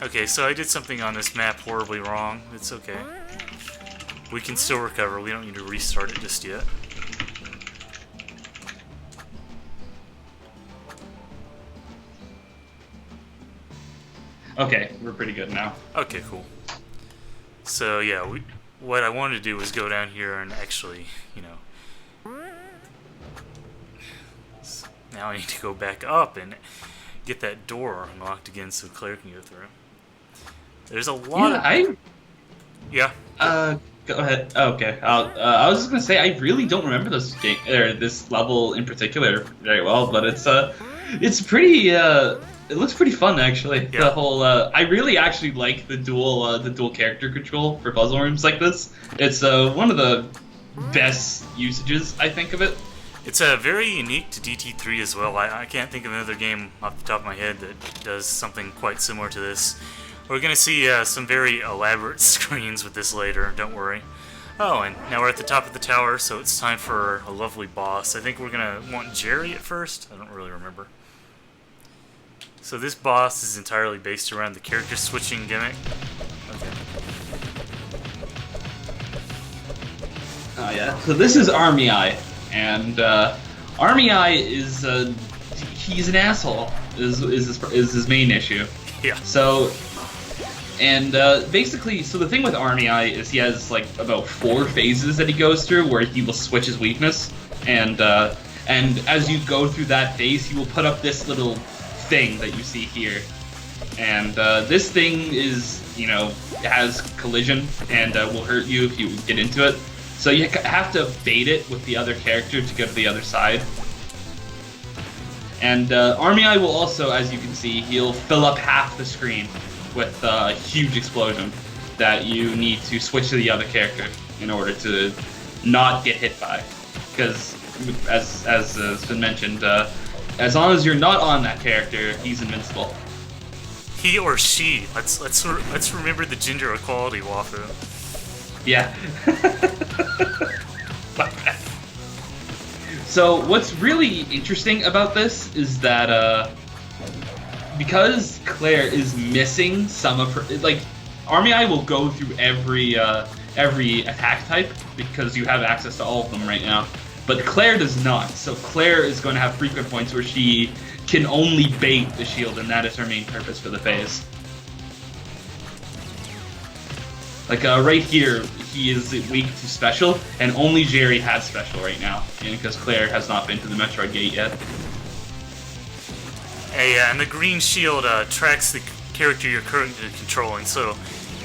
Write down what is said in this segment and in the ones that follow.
Okay, so I did something on this map horribly wrong. It's okay. We can still recover. We don't need to restart it just yet. Okay, we're pretty good now. Okay, cool. So yeah, what I wanted to do was go down here and actually, you know... Now I need to go back up and get that door unlocked again so Claire can go through. There's a lot of... Yeah. Go ahead. Oh, okay. I was just gonna say I really don't remember this game or this level in particular very well, but it's pretty. It looks pretty fun actually. Yeah. The whole. I really actually like the dual character control for puzzle rooms like this. It's one of the best usages I think of it. It's very unique to DT3 as well. I can't think of another game off the top of my head that does something quite similar to this. We're going to see some very elaborate screens with this later, don't worry. Oh, and now we're at the top of the tower, so it's time for a lovely boss. I think we're going to want Jerry at first. I don't really remember. So this boss is entirely based around the character switching gimmick. Okay. Oh yeah. So this is Army Eye, and Army Eye is he's an asshole. Is his main issue. Yeah. So. And basically, so the thing with Army Eye is he has like about 4 phases that he goes through where he will switch his weakness, and as you go through that phase, he will put up this little thing that you see here, and this thing is, you know, has collision and will hurt you if you get into it. So you have to bait it with the other character to go to the other side. And Army Eye will also, as you can see, he'll fill up half the screen with a huge explosion that you need to switch to the other character in order to not get hit by. Because, as has been mentioned, as long as you're not on that character, he's invincible. He or she. Let's remember the gender equality, Wafu. Yeah. So what's really interesting about this is that because Claire is missing some of her, like, Army Eye will go through every attack type because you have access to all of them right now, but Claire does not. So Claire is going to have frequent points where she can only bait the shield, and that is her main purpose for the phase. Like right here, he is weak to special, and only Jerry has special right now, because Claire has not been to the Metroid Gate yet. And the green shield tracks the character you're currently controlling, so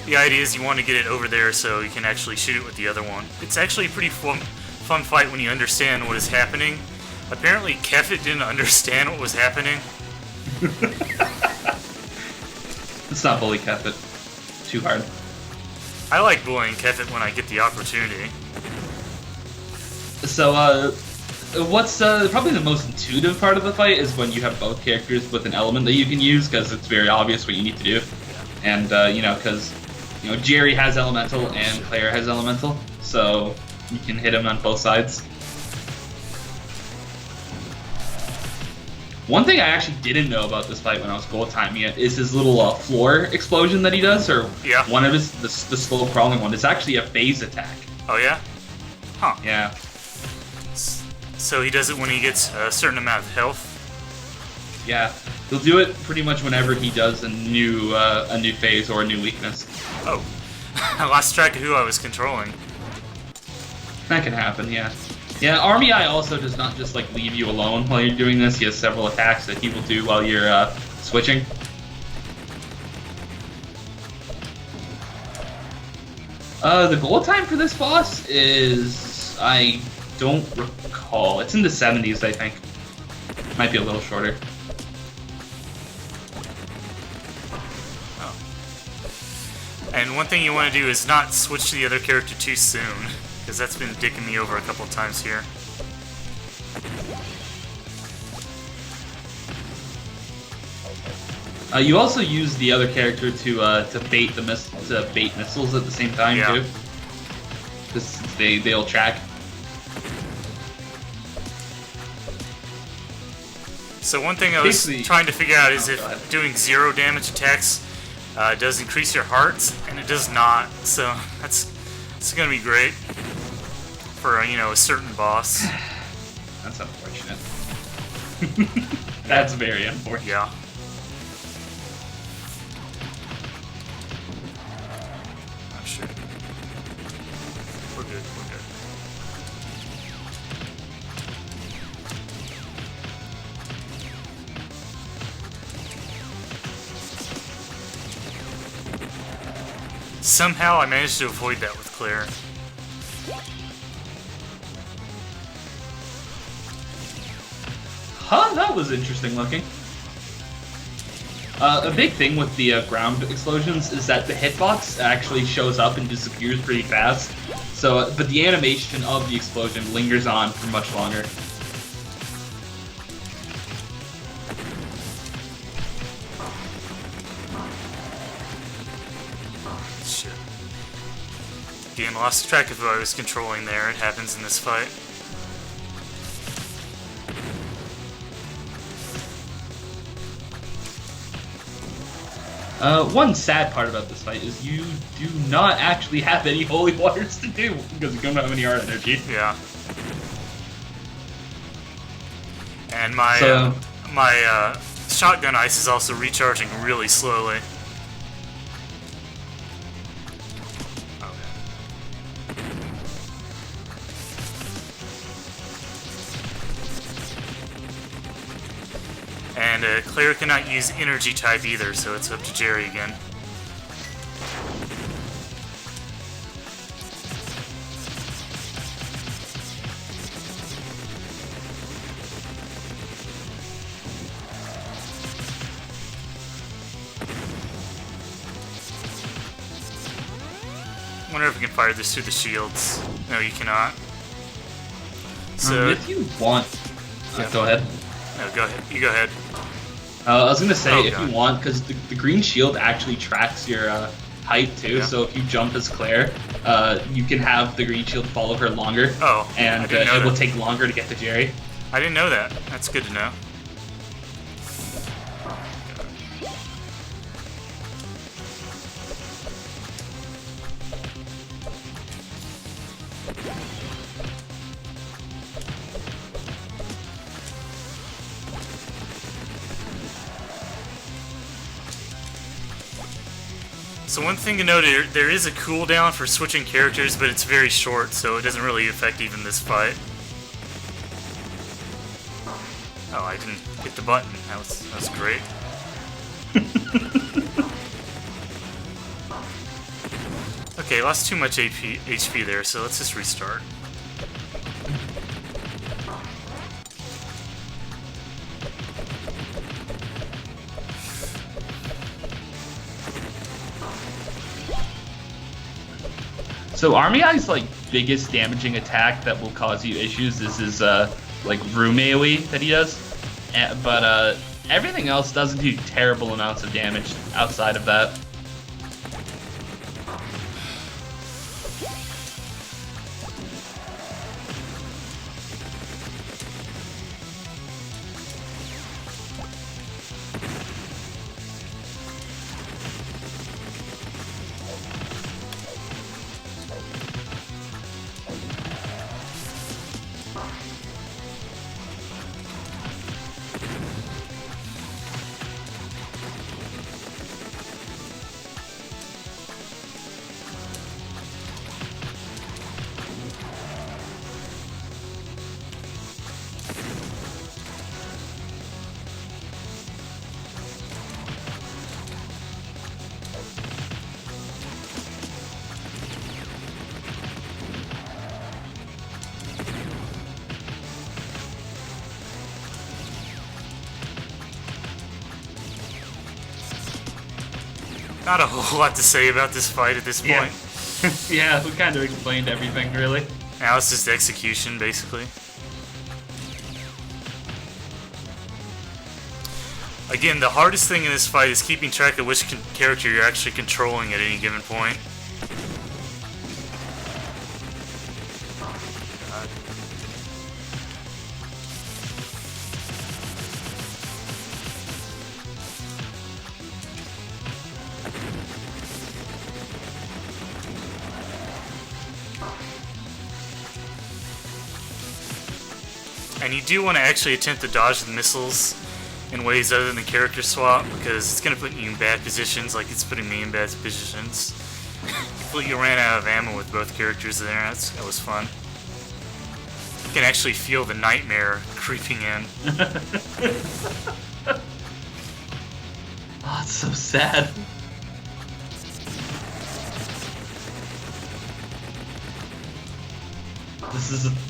the idea is you want to get it over there so you can actually shoot it with the other one. It's actually a pretty fun fight when you understand what is happening. Apparently Kefit didn't understand what was happening. Let's not bully Kefit too hard. I like bullying Kefit when I get the opportunity. So, what's probably the most intuitive part of the fight is when you have both characters with an element that you can use, because it's very obvious what you need to do. And, you know, because, you know, Jerry has elemental and Claire has elemental, so you can hit him on both sides. One thing I actually didn't know about this fight when I was gold timing it is his little floor explosion that he does, or one of his, the slow crawling one. It's actually a phase attack. Oh yeah? Huh. Yeah. So he does it when he gets a certain amount of health? Yeah. He'll do it pretty much whenever he does a new phase or a new weakness. Oh. I lost track of who I was controlling. That can happen, yeah. Yeah, Army Eye also does not just like leave you alone while you're doing this. He has several attacks that he will do while you're switching. The goal time for this boss is, I don't recall. It's in the 70s, I think. Might be a little shorter. Oh. And one thing you want to do is not switch to the other character too soon, because that's been dicking me over a couple times here. You also use the other character to bait the missiles at the same time too. Because they'll track. So one thing I was trying to figure out is if doing 0 damage attacks It does increase your hearts, and it does not. So it's gonna be great for a certain boss. That's unfortunate. That's very unfortunate. Yeah. Oh shit. We're good. We're good. Somehow I managed to avoid that with Claire. Huh, that was interesting looking. A big thing with the ground explosions is that the hitbox actually shows up and disappears pretty fast. So, but the animation of the explosion lingers on for much longer. Shit. Again, lost track of who I was controlling there. It happens in this fight. One sad part about this fight is you do not actually have any holy waters to do because you don't have any art energy. Yeah. And my shotgun ice is also recharging really slowly. And Claire cannot use energy type either, so it's up to Jerry again. Wonder if we can fire this through the shields. No, you cannot. So if you want, go ahead. No, go ahead. You go ahead. I was gonna say, if God. you want, because the green shield actually tracks your height too. Yeah. So if you jump as Claire, you can have the green shield follow her longer. Oh, and I didn't know it will that. take longer to get to Jerry. I didn't know that. That's good to know. So one thing to note, there is a cooldown for switching characters, but it's very short, so it doesn't really affect even this fight. Oh, I didn't hit the button. That was great. Okay, lost too much HP there, so let's just restart. So Army Eye's like biggest damaging attack that will cause you issues is his like room AoE that he does, but everything else doesn't do terrible amounts of damage outside of that. Not a whole lot to say about this fight at this point. Yeah, we kind of explained everything, really. Now it's just execution, basically. Again, the hardest thing in this fight is keeping track of which character you're actually controlling at any given point. God. And you do want to actually attempt to dodge the missiles in ways other than the character swap, because it's going to put you in bad positions, like it's putting me in bad positions. Completely ran out of ammo with both characters there. That was fun. You can actually feel the nightmare creeping in. Oh, it's so sad.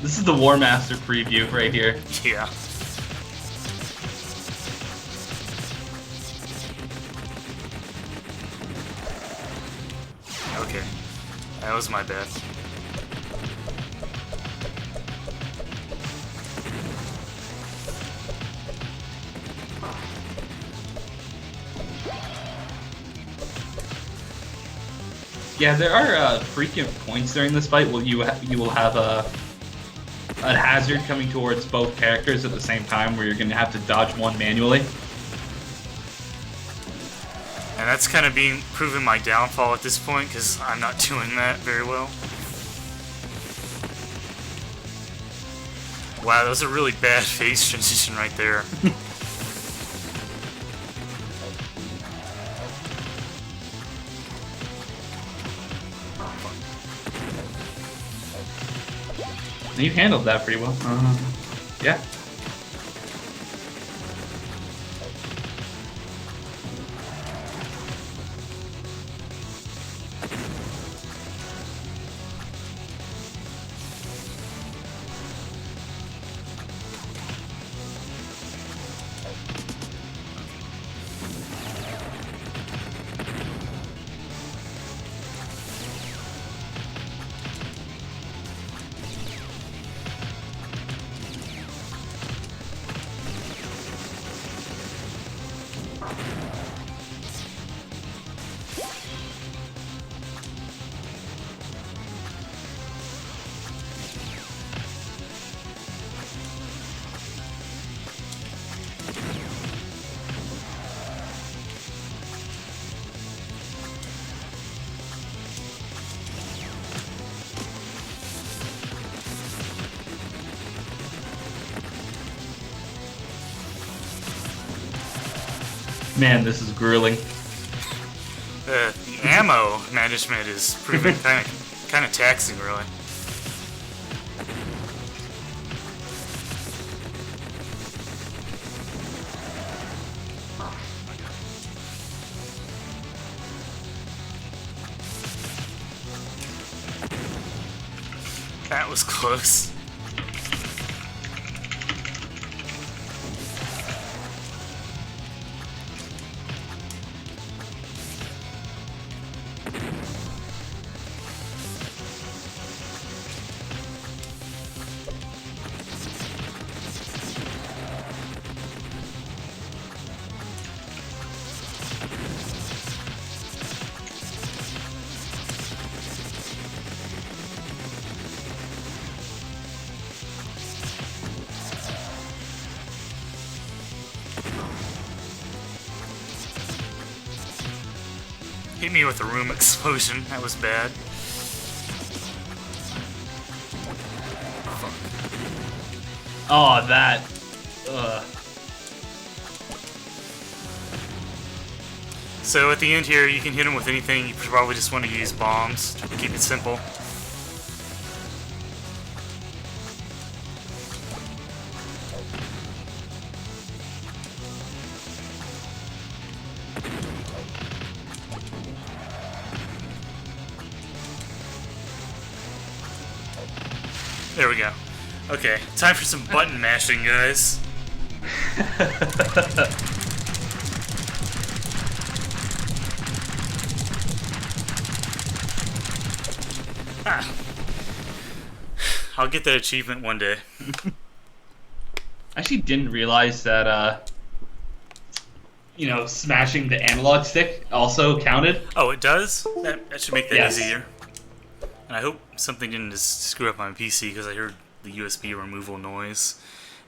This is the War Master preview right here. Yeah. Okay. That was my bad. Yeah, there are frequent points during this fight where you will have a hazard coming towards both characters at the same time, where you're going to have to dodge one manually. And that's kind of being proven my downfall at this point, because I'm not doing that very well. Wow, that was a really bad phase transition right there. You handled that pretty well. Yeah. Man, this is grueling. The ammo management is proving kind of taxing, really. That was close. Hit me with a room explosion. That was bad. Oh, that. So at the end here, you can hit him with anything. You probably just want to use bombs to keep it simple. There we go. Okay, time for some button mashing, guys. Ah. I'll get that achievement one day. I actually didn't realize that, smashing the analog stick also counted. Oh, it does? That should make that Yes. easier. And I hope something didn't just screw up my PC, because I heard the USB removal noise.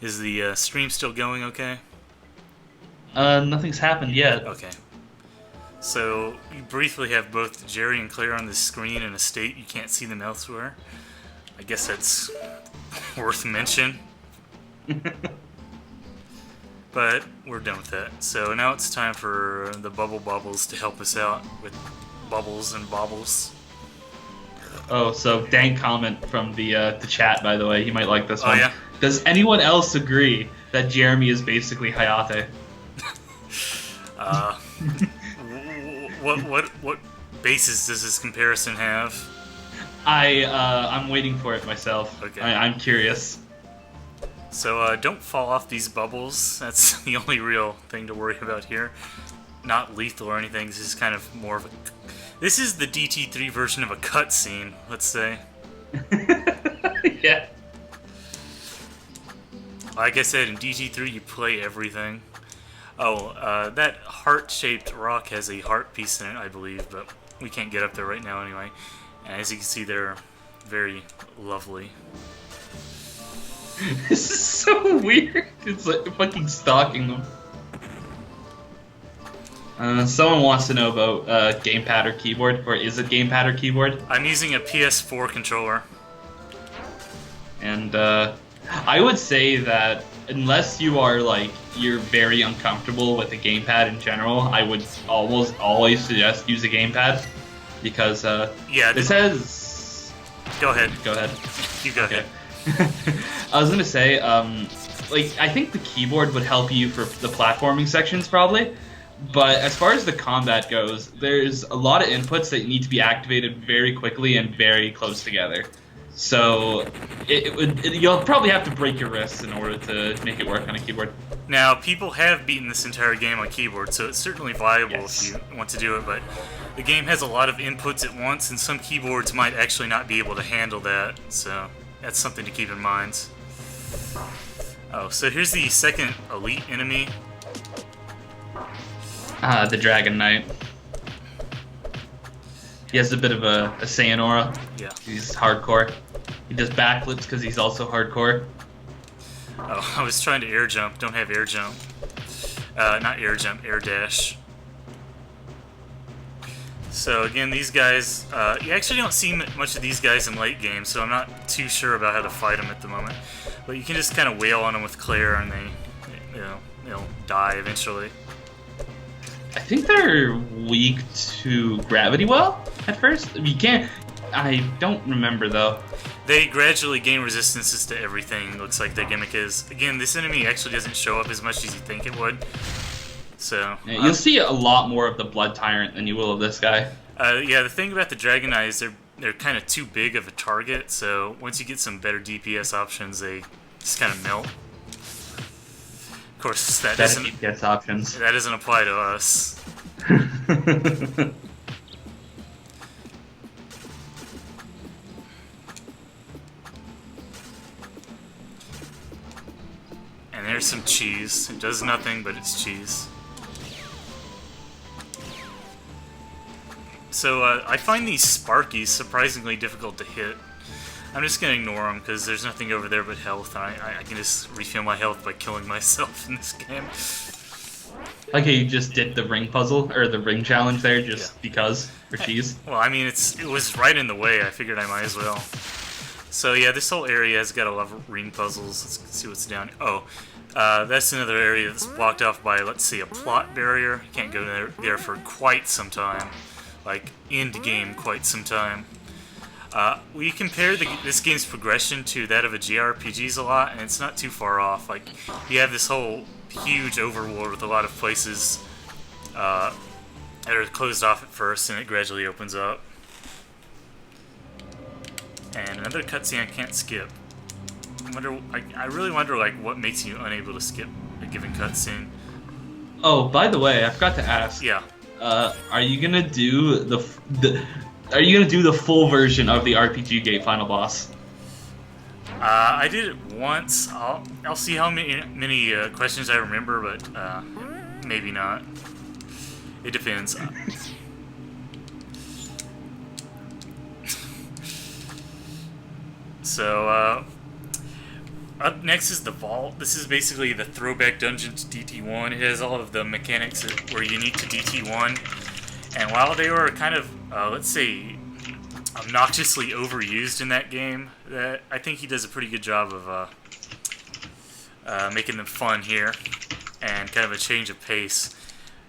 Is the stream still going okay? Nothing's happened yet. Okay. So, you briefly have both Jerry and Claire on the screen in a state you can't see them elsewhere. I guess that's worth mention. But we're done with that. So now it's time for the Bubble Bobbles to help us out with bubbles and bobbles. Oh, so dank comment from the chat, by the way. You might like this one. Yeah? Does anyone else agree that Jeremy is basically Hayate? What basis does this comparison have? I'm waiting for it myself. Okay. I'm curious. So don't fall off these bubbles. That's the only real thing to worry about here. Not lethal or anything. This is kind of more of a... This is the DT3 version of a cutscene, let's say. Yeah. Like I said, in DT3 you play everything. Oh, that heart-shaped rock has a heart piece in it, I believe, but we can't get up there right now anyway. And as you can see, they're very lovely. This is so weird. It's like fucking stalking them. Someone wants to know about gamepad or keyboard, or is it gamepad or keyboard? I'm using a PS4 controller. And I would say that unless you are like you're very uncomfortable with the gamepad in general, I would almost always suggest use a gamepad because yeah, it says. Go ahead. Go ahead. You go ahead. I was gonna say, like I think the keyboard would help you for the platforming sections probably. But as far as the combat goes, there's a lot of inputs that need to be activated very quickly and very close together. So you'll probably have to break your wrists in order to make it work on a keyboard. Now, people have beaten this entire game on keyboard, so it's certainly viable if you want to do it, but the game has a lot of inputs at once, and some keyboards might actually not be able to handle that, so that's something to keep in mind. Oh, so here's the second elite enemy. The Dragon Knight. He has a bit of a Saiyan aura. Yeah. He's hardcore. He does backflips because he's also hardcore. Oh, I was trying to air jump. Don't have air jump. Not air jump, air dash. So again, these guys, you actually don't see much of these guys in late game, so I'm not too sure about how to fight them at the moment. But you can just kind of wail on them with Claire, and they'll die eventually. I think they're weak to gravity well at first. You can't. I don't remember though. They gradually gain resistances to everything. Looks like their gimmick is. Again, this enemy actually doesn't show up as much as you think it would. So yeah, you'll see a lot more of the Blood Tyrant than you will of this guy. Yeah, the thing about the Dragon Eye is they're kind of too big of a target. So once you get some better DPS options, they just kind of melt. Of course, that doesn't DPS options. That doesn't apply to us. And there's some cheese. It does nothing, but it's cheese. So I find these Sparkies surprisingly difficult to hit. I'm just gonna ignore them because there's nothing over there but health. And I can just refill my health by killing myself in this game. Okay, you just did the ring puzzle or the ring challenge there just because for cheese. Well, I mean it was right in the way. I figured I might as well. So yeah, this whole area has got a lot of ring puzzles. Let's see what's down. Oh, that's another area that's blocked off by, let's see, a plot barrier. You can't go there for quite some time, like end game quite some time. We compare this game's progression to that of a JRPGs a lot, and it's not too far off. Like, you have this whole huge overworld with a lot of places that are closed off at first, and it gradually opens up. And another cutscene I can't skip. I really wonder, like, what makes you unable to skip a given cutscene. Oh, by the way, I forgot to ask. Yeah. Are you gonna do Are you gonna do the full version of the RPG Gate final boss? I did it once. I'll see how many questions I remember, but maybe not. It depends. So up next is the Vault. This is basically the throwback dungeon to DT1. It has all of the mechanics that were unique to DT1, and while they were kind of let's say obnoxiously overused in that game, I think he does a pretty good job making them fun here, and kind of a change of pace.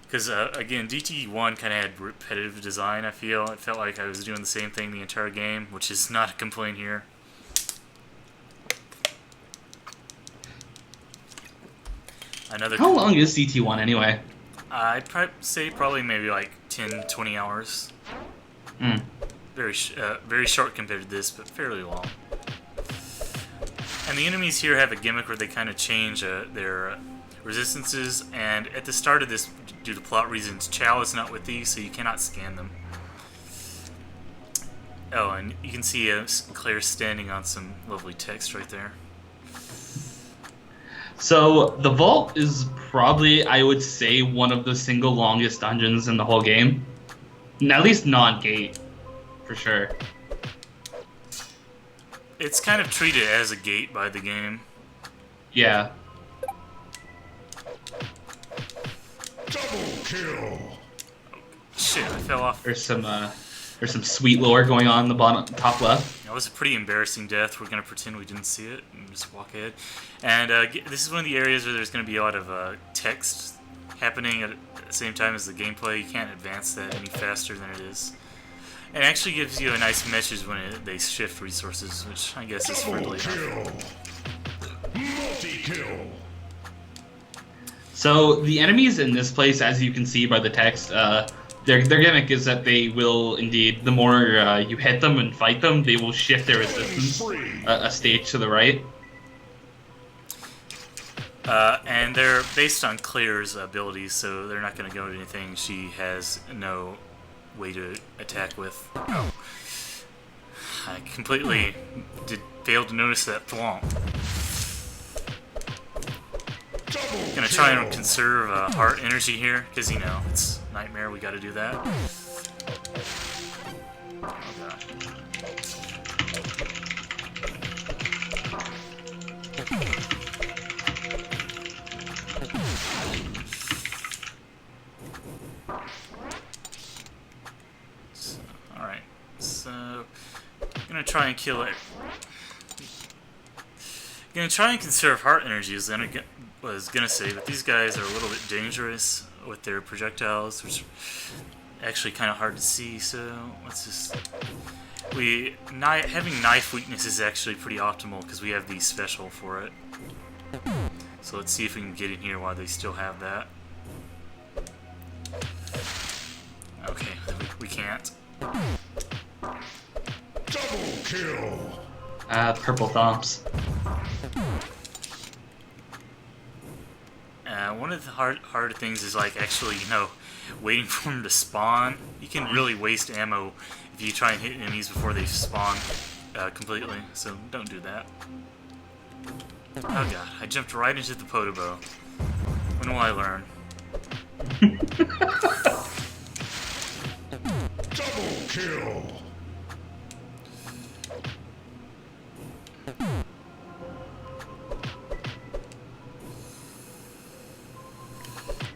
Because, again, DT1 kind of had repetitive design, I feel. It felt like I was doing the same thing the entire game, which is not a complaint here. How long is DT1 anyway? I'd say probably maybe like 10, 20 hours. Very short compared to this, but fairly long. And the enemies here have a gimmick where they kind of change their resistances, and at the start of this, due to plot reasons, Chow is not with these, so you cannot scan them. Oh, and you can see Claire standing on some lovely text right there. So, the vault is probably, I would say, one of the single longest dungeons in the whole game. At least non-gate, for sure. It's kind of treated as a gate by the game. Yeah. Double kill. Shit, I fell off. There's some sweet lore going on in the top left. That was a pretty embarrassing death. We're going to pretend we didn't see it and just walk ahead. And this is one of the areas where there's going to be a lot of text happening at the same time as the gameplay. You can't advance that any faster than it is. It actually gives you a nice message when they shift resources, which I guess is friendly enough. Multi-kill. So the enemies in this place, as you can see by the text, their gimmick is that they will indeed, the more you hit them and fight them, they will shift their resistance a stage to the right. And they're based on Claire's abilities, so they're not going to go into anything she has no way to attack with. Oh. I completely failed to notice that thwomp. Gonna try and conserve heart energy here, because, you know, it's Nightmare, we gotta do that. Oh god. Alright, so I'm gonna try and kill it. Gonna try and conserve heart energy, as I was gonna say, but these guys are a little bit dangerous with their projectiles, which are actually kind of hard to see. So let's just having knife weakness is actually pretty optimal because we have the special for it. So let's see if we can get in here while they still have that. Okay, we can't. Double kill. Purple thumps. One of the hard things is like actually, you know, waiting for them to spawn. You can really waste ammo if you try and hit enemies before they spawn completely. So don't do that. Oh god, I jumped right into the Podobo. When will I learn? Double kill.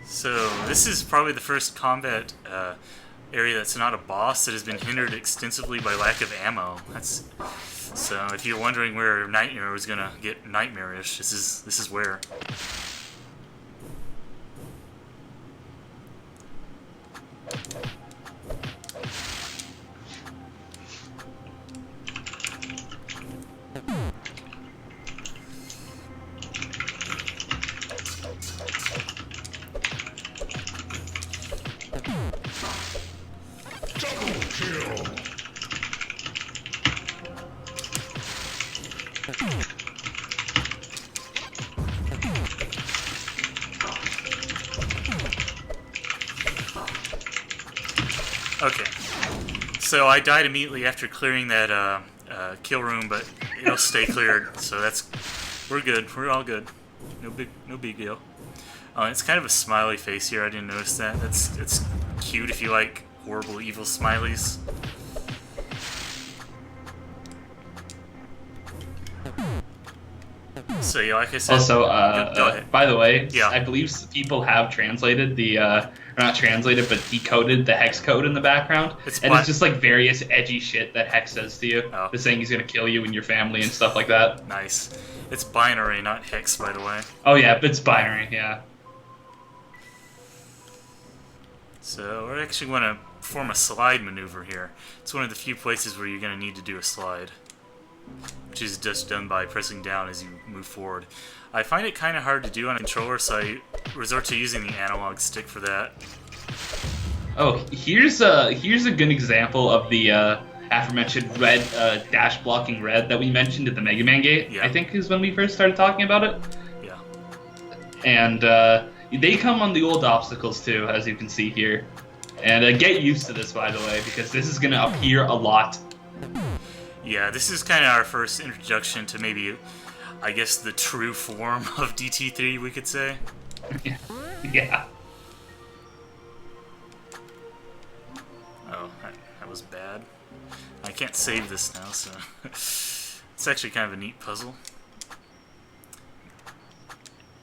So this is probably the first combat area that's not a boss that has been hindered extensively by lack of ammo. So if you're wondering where Nightmare was gonna get nightmarish, this is where. Double kill. Okay, so I died immediately after clearing that kill room, but it'll stay cleared. So we're good. We're all good. No big deal. It's kind of a smiley face here. I didn't notice that. It's cute if you like horrible, evil smileys. So yeah, like I said. Also, go ahead. by the way, Yeah. I believe people have translated the, or not translated, but decoded the hex code in the background. It's It's just like various edgy shit that Hex says to you. Oh. The saying he's gonna kill you and your family and stuff like that. Nice. It's binary, not hex, by the way. Oh yeah, it's binary, yeah. So we're actually going to perform a slide maneuver here. It's one of the few places where you're going to need to do a slide, which is just done by pressing down as you move forward. I find it kind of hard to do on a controller, so I resort to using the analog stick for that. Oh, here's a good example of the aforementioned red dash blocking red that we mentioned at the Mega Man gate. Yeah. I think is when we first started talking about it. Yeah. And they come on the old obstacles too, as you can see here. And get used to this, by the way, because this is gonna appear a lot. Yeah, this is kind of our first introduction to maybe, I guess, the true form of DT3, we could say. Yeah. Oh, that was bad. I can't save this now, so... It's actually kind of a neat puzzle.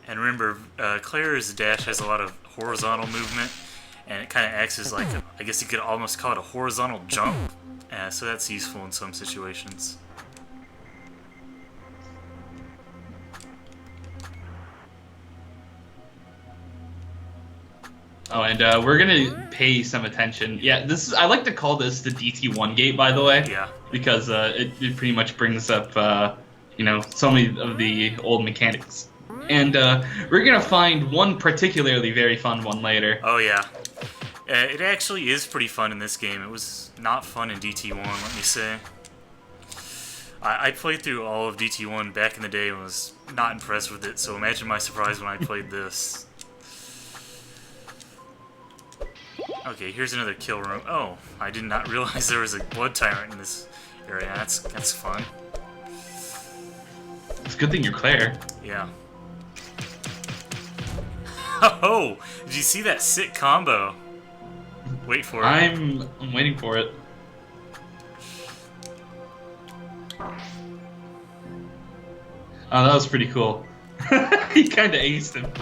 And remember, Claire's dash has a lot of horizontal movement, and it kind of acts as like, I guess you could almost call it a horizontal jump. So that's useful in some situations. Oh, and we're gonna pay some attention. Yeah, I like to call this the DT1 gate, by the way. Yeah. Because it pretty much brings up, you know, so many of the old mechanics. And we're gonna find one particularly very fun one later. Oh yeah. It actually is pretty fun in this game. It was not fun in DT1, let me say. I played through all of DT1 back in the day and was not impressed with it, so imagine my surprise when I played this. Okay, here's another kill room. Oh, I did not realize there was a blood tyrant in this area. That's fun. It's a good thing you're Claire. Yeah. Oh, did you see that sick combo? Wait for it. I'm waiting for it. Oh, that was pretty cool. He kind of aced him.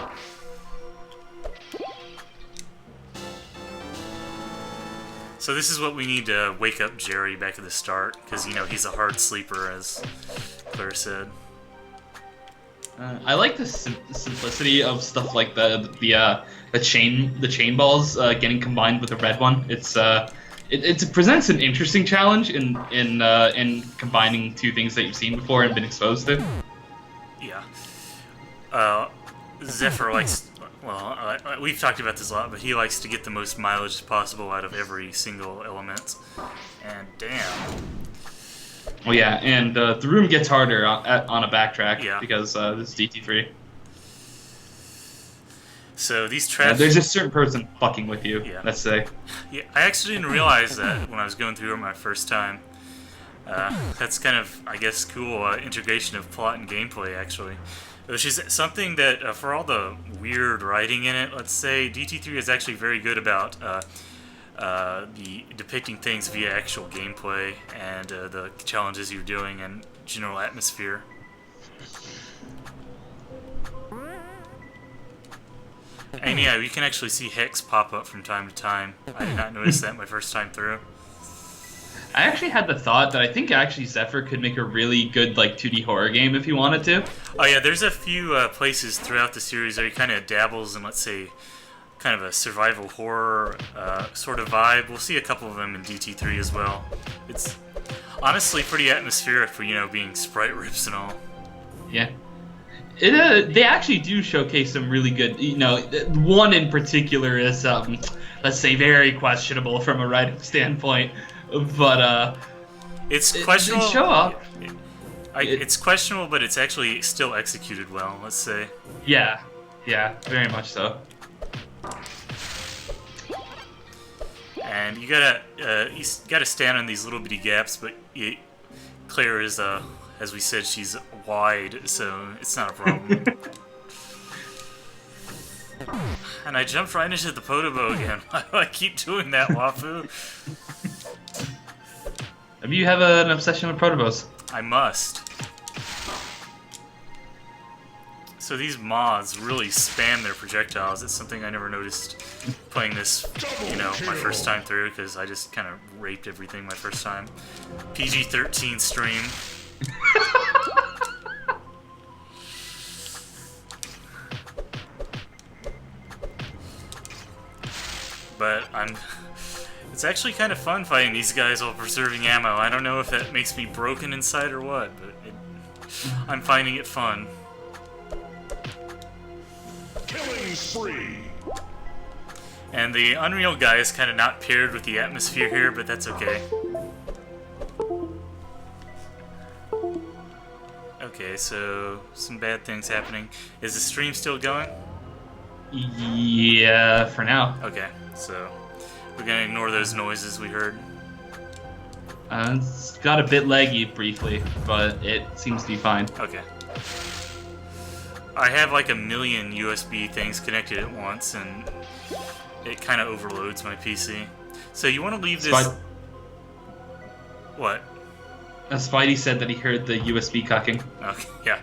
So this is what we need to wake up Jerry back at the start, because, you know, he's a hard sleeper, as Claire said. I like the simplicity of stuff like the chain balls getting combined with the red one. It presents an interesting challenge in combining two things that you've seen before and been exposed to. Yeah. Zephyr likes, well, we've talked about this a lot, but he likes to get the most mileage possible out of every single element. And damn. Oh yeah, and the room gets harder on a backtrack because this is DT3. So these traps... there's a certain person fucking with you, let's say. Yeah, I actually didn't realize that when I was going through it my first time. That's kind of, I guess, cool integration of plot and gameplay, actually. Which is something that, for all the weird writing in it, let's say, DT3 is actually very good about the depicting things via actual gameplay and the challenges you're doing and general atmosphere. And yeah, you can actually see Hex pop up from time to time. I did not notice that my first time through. I actually had the thought that I think actually Zephyr could make a really good like 2D horror game if he wanted to. Oh yeah, there's a few places throughout the series where he kind of dabbles in, let's say, kind of a survival horror sort of vibe. We'll see a couple of them in DT3 as well. It's honestly pretty atmospheric for, you know, being sprite rips and all. Yeah. They actually do showcase some really good, you know, one in particular is, let's say, very questionable from a writing standpoint, but, it's questionable. They show up. It's questionable, but it's actually still executed well, let's say. Yeah, very much so. And you gotta stand on these little bitty gaps, but Claire is, as we said, she's wide, so it's not a problem. And I jumped right into the Podobo again. Why do I keep doing that, Wafu? Maybe you have an obsession with Protobos. I must. So these moths really spam their projectiles. It's something I never noticed playing this, my first time through, because I just kind of raped everything my first time. PG-13 stream. But it's actually kind of fun fighting these guys while preserving ammo. I don't know if that makes me broken inside or what, but I'm finding it fun. Killing spree. And the Unreal guy is kind of not paired with the atmosphere here, but that's okay. Okay, so some bad things happening. Is the stream still going? Yeah, for now. Okay, so we're gonna ignore those noises we heard. It's got a bit laggy briefly, but it seems to be fine. Okay. I have like a million USB things connected at once, and it kind of overloads my PC. So you want to leave this... What? Spidey said that he heard the USB cucking. Okay, yeah.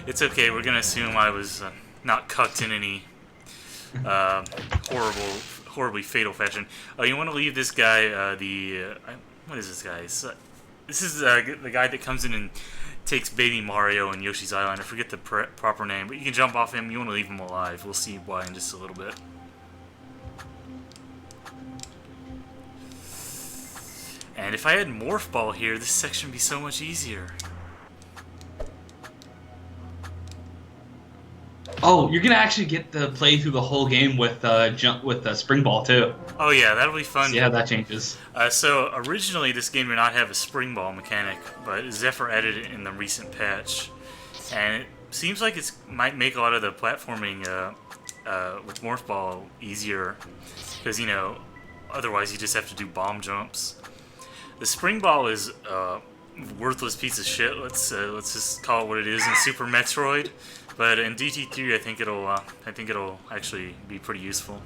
It's okay, we're gonna assume I was not cucked in any horribly fatal fashion. You want to leave this guy, what is this guy? This is the guy that comes in and takes Baby Mario and Yoshi's Island. I forget the proper name, but you can jump off him. You want to leave him alive. We'll see why in just a little bit. And if I had Morph Ball here, this section would be so much easier. Oh, you're gonna actually get to play through the whole game with Spring Ball too. Oh yeah, that'll be fun. See how that changes. So originally this game did not have a Spring Ball mechanic, but Zephyr added it in the recent patch, and it seems like it might make a lot of the platforming with Morph Ball easier, because otherwise you just have to do bomb jumps. The Spring Ball is a worthless piece of shit. Let's just call it what it is in Super Metroid. But in DT3, I think it'll actually be pretty useful.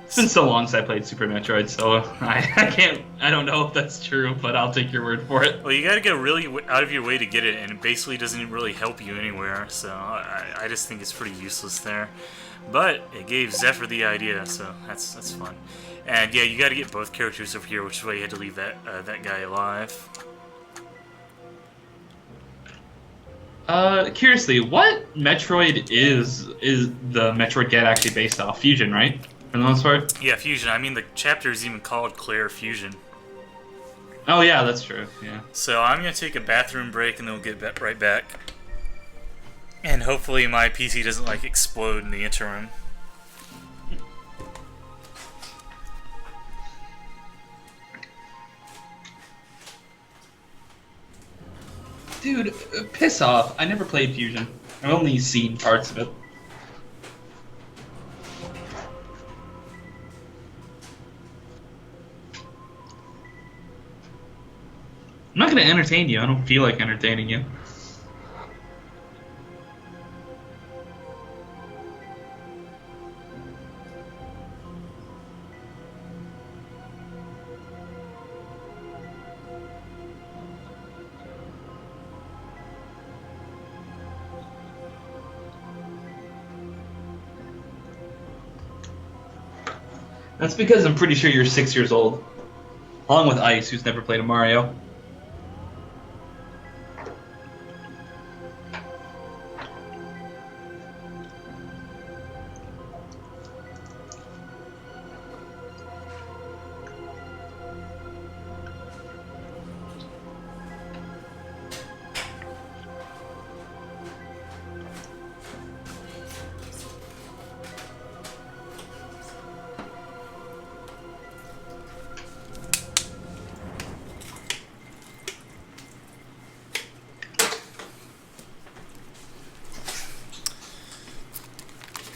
It's been so long since I played Super Metroid, so I don't know if that's true, but I'll take your word for it. Well, you gotta go really out of your way to get it, and it basically doesn't really help you anywhere, so I just think it's pretty useless there. But it gave Zephyr the idea, so that's fun. And yeah, you gotta get both characters over here, which is why you had to leave that guy alive. Curiously, what Metroid is the Metroid get actually based off? Fusion, right? For the most part? Yeah, Fusion. I mean, the chapter is even called Claire Fusion. Oh yeah, that's true, yeah. So I'm going to take a bathroom break and then we'll get right back. And hopefully my PC doesn't, explode in the interim. Dude, piss off. I never played Fusion. I've only seen parts of it. I'm not gonna entertain you. I don't feel like entertaining you. That's because I'm pretty sure you're 6 years old. Along with Ice, who's never played a Mario.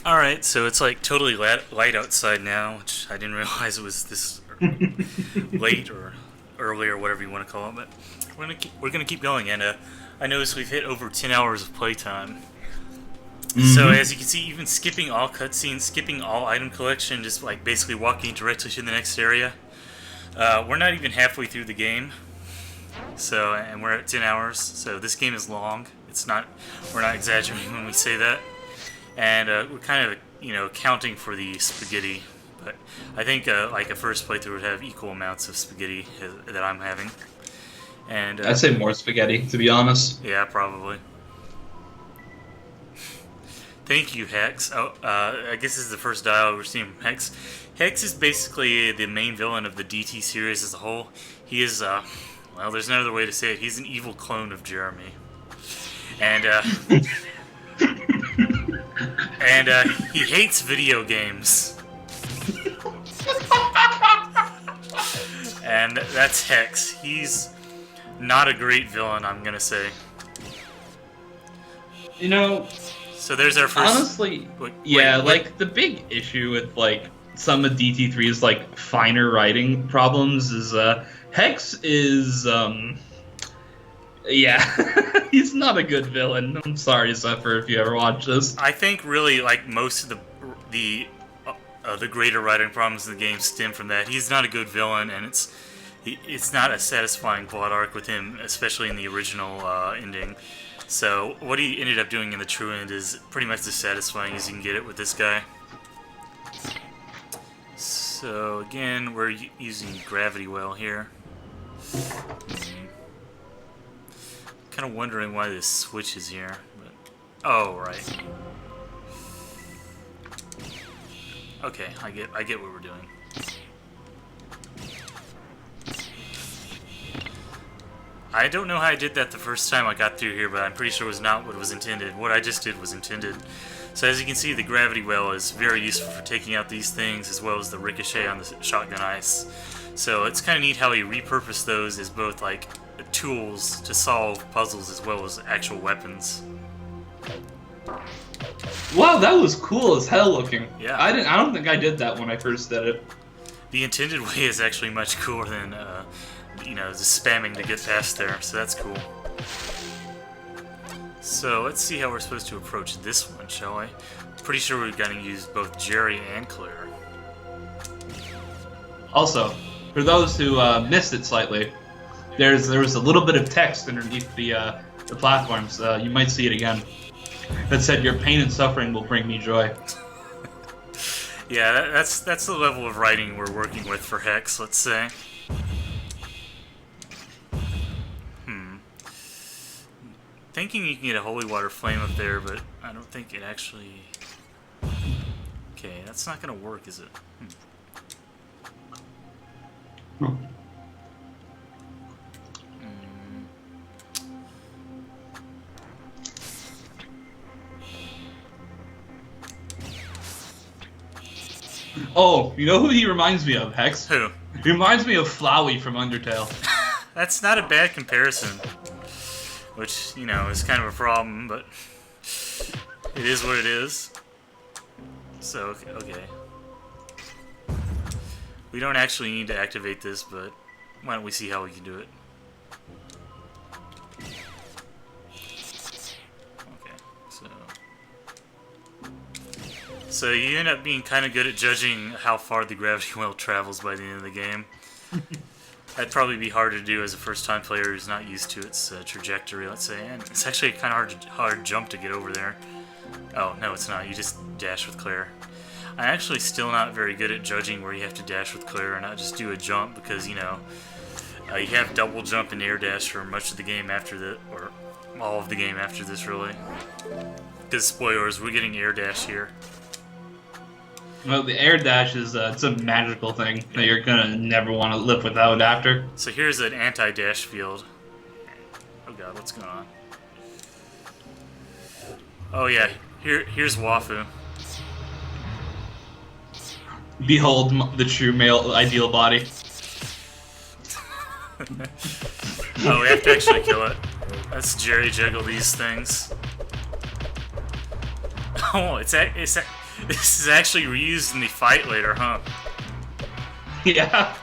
Alright, so it's totally light outside now, which I didn't realize it was this late or early or whatever you want to call it, but we're gonna keep going, and I noticed we've hit over 10 hours of playtime. So as you can see, even skipping all cutscenes, skipping all item collection, just basically walking directly to the next area, we're not even halfway through the game. So, and we're at 10 hours. So this game is long. It's not. We're not exaggerating when we say that. And we're kind of, counting for the spaghetti. But I think like a first playthrough would have equal amounts of spaghetti that I'm having. And I'd say more spaghetti, to be honest. yeah, probably. Thank you, Hex. Oh, I guess this is the first dialogue we're seeing from Hex. Hex is basically the main villain of the DT series as a whole. He is, well, there's no other way to say it. He's an evil clone of Jeremy. And, he hates video games. And that's Hex. He's not a great villain, I'm gonna say. You know, so there's our first. honestly, wait, like the big issue with like some of DT3's like finer writing problems is Hex is yeah, he's not a good villain. I'm sorry, Zephyr, if you ever watch this. I think really like most of the greater writing problems in the game stem from that. He's not a good villain, and it's not a satisfying plot arc with him, especially in the original ending. So what he ended up doing in the true end is pretty much as satisfying as you can get it with this guy. So again, we're using Gravity Well here. Kind of wondering why this switch is here. But, oh, right. Okay, I get what we're doing. I don't know how I did that the first time I got through here, but I'm pretty sure it was not what was intended. What I just did was intended. So as you can see, the Gravity Well is very useful for taking out these things, as well as the Ricochet on the shotgun ice. So it's kind of neat how he repurposed those as both like tools to solve puzzles as well as actual weapons. Wow, that was cool as hell looking. Yeah. I don't think I did that when I first did it. The intended way is actually much cooler than just spamming to get past there, so that's cool. So let's see how we're supposed to approach this one, shall we? Pretty sure we're going to use both Jerry and Claire. Also, for those who missed it slightly, there was a little bit of text underneath the platforms. You might see it again. That said, "Your pain and suffering will bring me joy." Yeah, that's the level of writing we're working with for Hex, let's say. Thinking you can get a holy water flame up there, but I don't think it actually... Okay, that's not gonna work, is it? Oh, you know who he reminds me of, Hex? Who? He reminds me of Flowey from Undertale. That's not a bad comparison. Which, is kind of a problem, but it is what it is. So, okay. We don't actually need to activate this, but why don't we see how we can do it? Okay, so you end up being kind of good at judging how far the gravity well travels by the end of the game. That'd probably be hard to do as a first-time player who's not used to its trajectory, let's say. And it's actually kind of hard jump to get over there. Oh, no, it's not. You just dash with Claire. I'm actually still not very good at judging where you have to dash with Claire and not just do a jump because, you have double jump and air dash for much of the game after or all of the game after this, really. Because, spoilers, we're getting air dash here. Well, the air dash is it's a magical thing that you're gonna never want to live without after. So here's an anti-dash field. Oh god, what's going on? Oh yeah, here's Wafu. Behold the true male ideal body. Oh, we have to actually kill it. Let's Jerry juggle these things. Oh, this is actually reused in the fight later, huh? Yeah.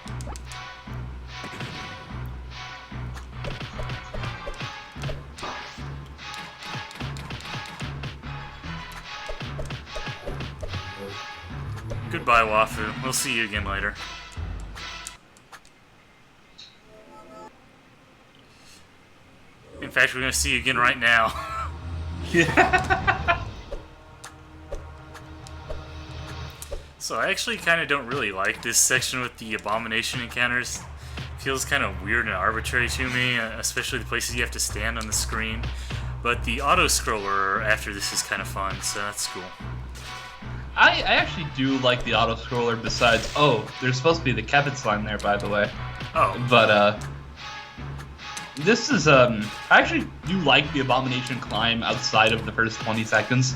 Goodbye, Wafu. We'll see you again later. In fact, we're gonna see you again right now. Yeah. So I actually kind of don't really like this section with the abomination encounters. Feels kind of weird and arbitrary to me, especially the places you have to stand on the screen. But the auto-scroller after this is kind of fun, so that's cool. I actually do like the auto scroller. Besides, there's supposed to be the Kevin slime there, by the way. Oh, But this is I actually do like the abomination climb outside of the first 20 seconds.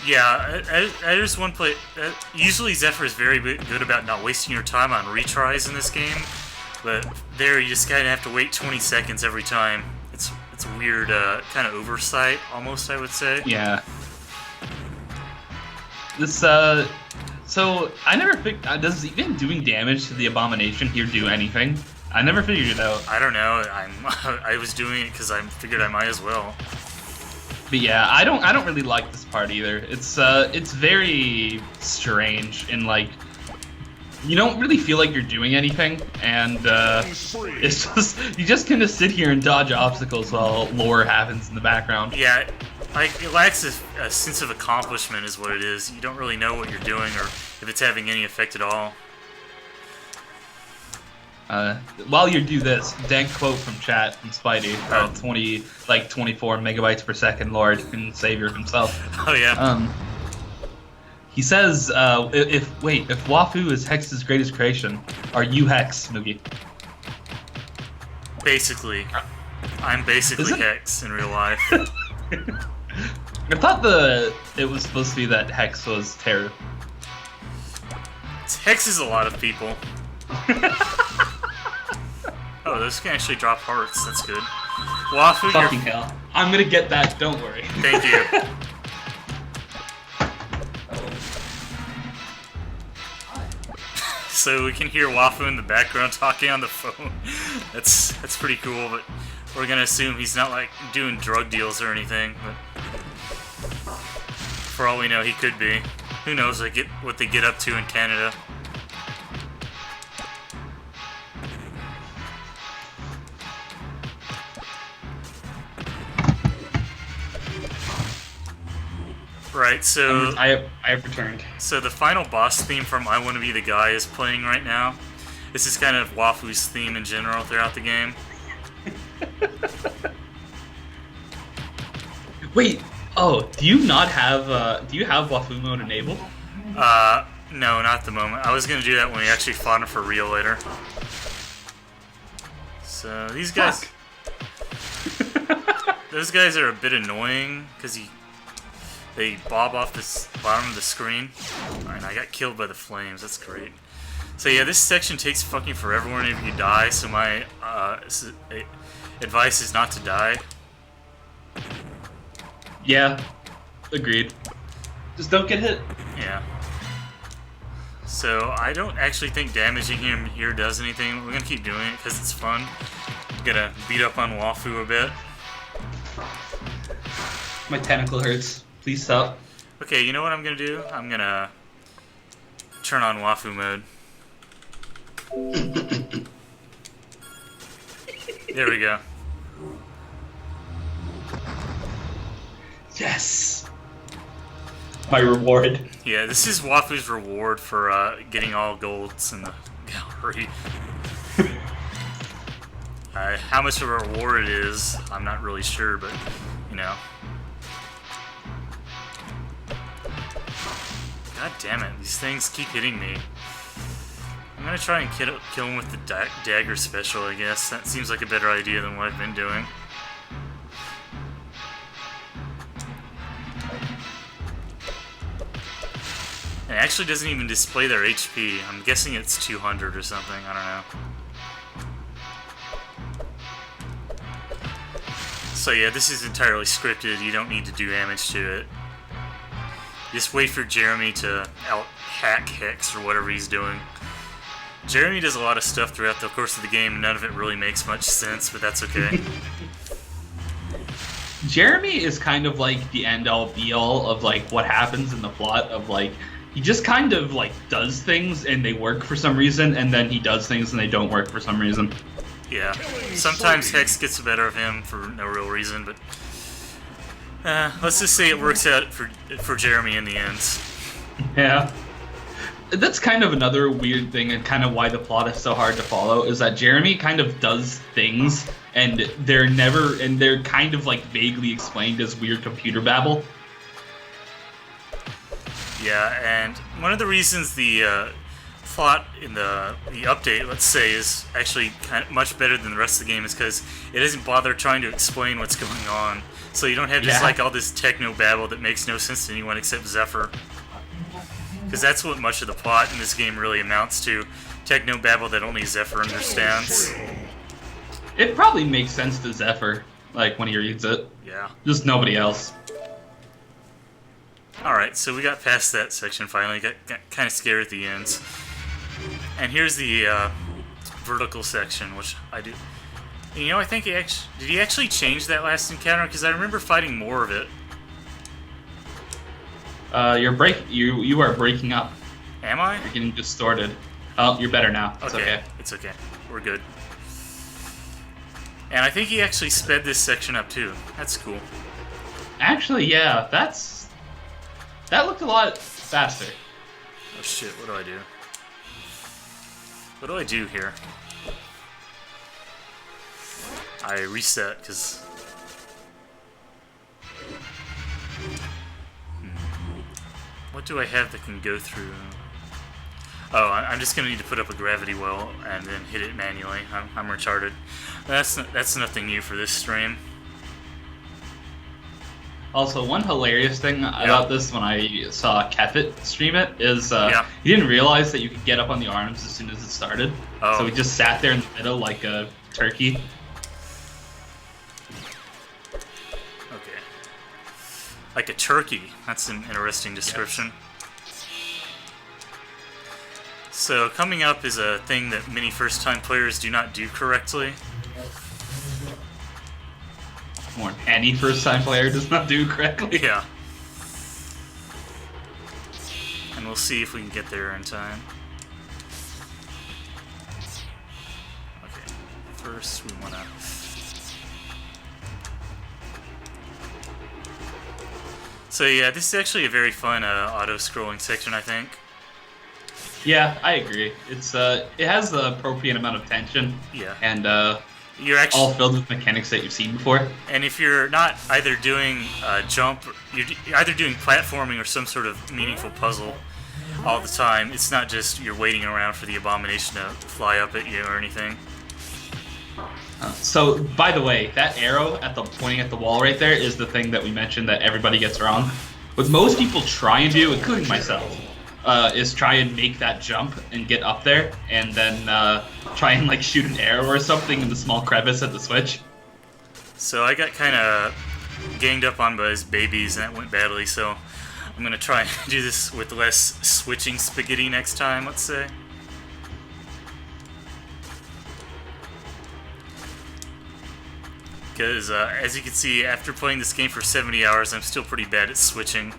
yeah, there's one play. Usually Zephyr is very good about not wasting your time on retries in this game, but there you just kind of have to wait 20 seconds every time. It's a weird kind of oversight, almost, I would say. Yeah. This so I never figured, does even doing damage to the abomination here do anything? I never figured it out. I don't know. I was doing it because I figured I might as well. But yeah, I don't really like this part either. It's very strange and like you don't really feel like you're doing anything, and it's just you just kind of sit here and dodge obstacles while lore happens in the background. Yeah, like it lacks a sense of accomplishment, is what it is. You don't really know what you're doing or if it's having any effect at all. While you do this, dank quote from chat from Spidey, 24 megabytes per second, Lord and Savior himself. Oh yeah. He says, if Wafu is Hex's greatest creation, are you Hex, Noogie? Basically. I'm basically Isn't- Hex in real life. I thought it was supposed to be that Hex was Terror. Hex is a lot of people. Oh, those can actually drop hearts. That's good. Wafu, Fucking you're... hell. I'm gonna get that, don't worry. Thank you. So we can hear Wafu in the background talking on the phone. That's pretty cool, but we're gonna assume he's not like doing drug deals or anything. But for all we know, he could be. Who knows what they get up to in Canada. Right, so I have returned. So the final boss theme from I Wanna Be the Guy is playing right now. This is kind of Wafu's theme in general throughout the game. Wait, do you not have, do you have Wafu mode enabled? No, not at the moment. I was gonna do that when we actually fought him for real later. So these guys... Those guys are a bit annoying, because they bob off the bottom of the screen. And I got killed by the flames, that's great. So yeah, this section takes fucking forever whenever you die, so my advice is not to die. Yeah, agreed. Just don't get hit. Yeah. So I don't actually think damaging him here does anything. We're gonna keep doing it because it's fun. Gonna beat up on Wafu a bit. My tentacle hurts. Please stop. Okay, you know what I'm gonna do? I'm gonna turn on Wafu mode. There we go. Yes. My reward. Yeah, this is Wafu's reward for getting all golds in the gallery. How much of a reward it is, I'm not really sure, but, you know. God damn it, these things keep hitting me. I'm gonna try and kill him with the dagger special, I guess. That seems like a better idea than what I've been doing. It actually doesn't even display their HP. I'm guessing it's 200 or something, I don't know. So yeah, this is entirely scripted. You don't need to do damage to it. Just wait for Jeremy to out-hack Hex or whatever he's doing. Jeremy does a lot of stuff throughout the course of the game, and none of it really makes much sense, but that's okay. Jeremy is kind of like the end-all be-all of like what happens in the plot of like he just kind of like does things and they work for some reason, and then he does things and they don't work for some reason. Yeah. Sometimes Hex gets the better of him for no real reason, but let's just say it works out for Jeremy in the end. Yeah. That's kind of another weird thing, and kind of why the plot is so hard to follow, is that Jeremy kind of does things, and they're kind of like vaguely explained as weird computer babble. Yeah, and one of the reasons the plot in the update, let's say, is actually kind of much better than the rest of the game is because it doesn't bother trying to explain what's going on. So you don't have just like all this techno babble that makes no sense to anyone except Zephyr. Because that's what much of the plot in this game really amounts to. Techno babble that only Zephyr understands. It probably makes sense to Zephyr, like, when he reads it. Yeah. Just nobody else. Alright, so we got past that section finally. Got kind of scared at the end. And here's the vertical section, which I do. You know, I think did he actually change that last encounter? Because I remember fighting more of it. You are breaking up. Am I? You're getting distorted. Oh, you're better now. It's okay. It's okay. We're good. And I think he actually sped this section up too. That's cool. Actually, yeah, that looked a lot faster. Oh shit, what do I do? What do I do here? I reset, because... What do I have that can go through? Oh, I'm just going to need to put up a gravity well and then hit it manually. I'm retarded. That's nothing new for this stream. Also, one hilarious thing about this when I saw Kefit stream it is he didn't realize that you could get up on the arms as soon as it started. Oh. So he just sat there in the middle like a turkey. Okay. Like a turkey. That's an interesting description. Yes. So coming up is a thing that many first-time players do not do correctly. More than any first-time player does not do correctly. Yeah. And we'll see if we can get there in time. Okay. First, we want to... So yeah, this is actually a very fun auto-scrolling section, I think. Yeah, I agree. It's it has the appropriate amount of tension. Yeah. And you're actually all filled with mechanics that you've seen before. And if you're not either doing jump, you're either doing platforming or some sort of meaningful puzzle all the time. It's not just you're waiting around for the abomination to fly up at you or anything. So, by the way, that arrow pointing at the wall right there is the thing that we mentioned that everybody gets wrong. What most people try and do, including myself, is try and make that jump and get up there, and then try and like shoot an arrow or something in the small crevice at the switch. So I got kind of ganged up on by his babies, and that went badly. So I'm gonna try and do this with less switching spaghetti next time. Let's say. Because, as you can see, after playing this game for 70 hours, I'm still pretty bad at switching.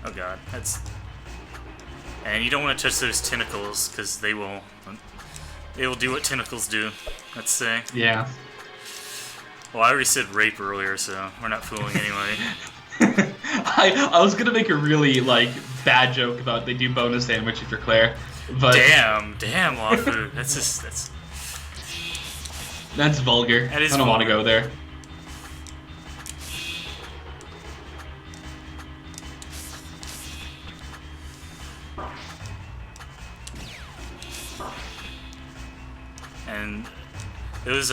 Oh god, that's... And you don't want to touch those tentacles, because they will do what tentacles do, let's say. Yeah. Well, I already said rape earlier, so we're not fooling anyway. I was gonna make a really, like, bad joke about they do bonus damage if you're Claire, but... Damn, Wafu. That's vulgar. That is I don't want to go there. And those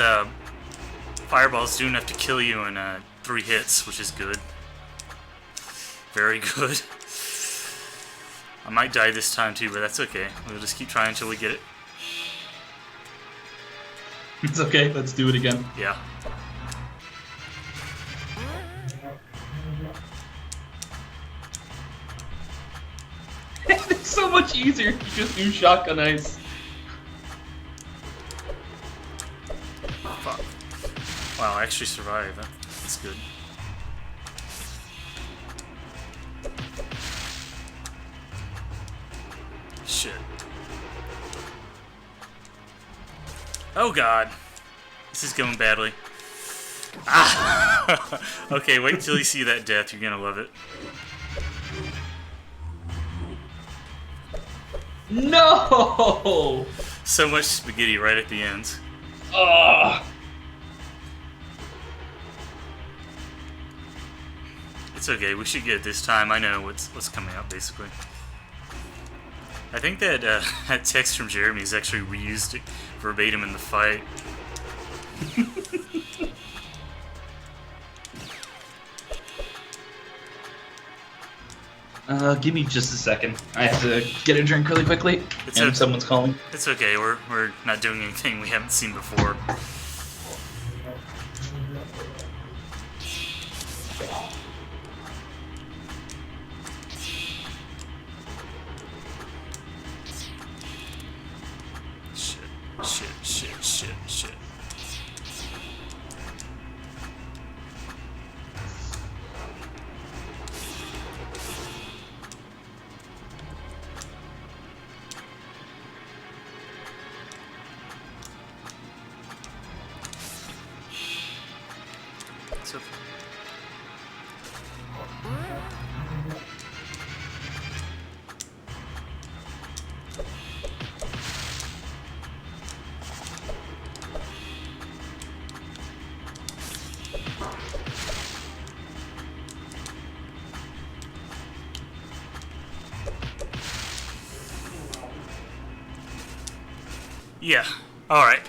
fireballs do enough to kill you in 3 hits, which is good. Very good. I might die this time too, but that's okay. We'll just keep trying until we get it. It's okay, let's do it again. Yeah. It's so much easier to just do shotgun ice. Fuck. Wow, I actually survived. That's good. shit. Oh god. This is going badly. Ah! Okay, wait until you see that death. You're gonna love it. No! So much spaghetti right at the end. Ugh. It's okay, we should get it this time. I know what's coming up, basically. I think that that text from Jeremy is actually reused verbatim in the fight. Give me just a second. I have to get a drink really quickly. Someone's calling. It's okay, we're not doing anything we haven't seen before. Shit. So yeah, alright.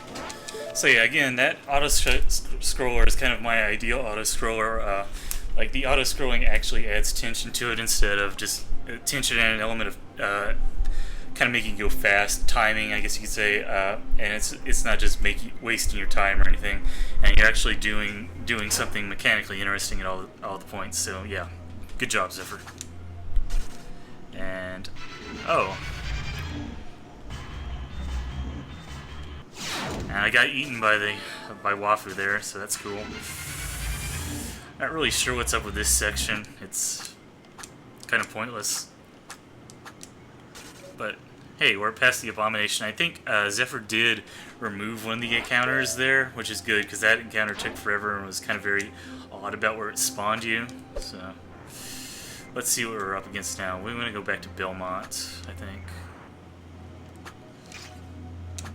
So yeah, again, that auto-scroller is kind of my ideal auto-scroller. Like, the auto-scrolling actually adds tension to it instead of just tension and an element of kind of making you go fast, timing, I guess you could say, and it's not just wasting your time or anything, and you're actually doing something mechanically interesting at all the points. So yeah, good job, Zephyr. And oh. And I got eaten by Wafu there, so that's cool. Not really sure what's up with this section. It's kind of pointless. But hey, we're past the abomination. I think Zephyr did remove one of the encounters there, which is good because that encounter took forever and was kind of very odd about where it spawned you. So let's see what we're up against now. We want to go back to Belmont, I think.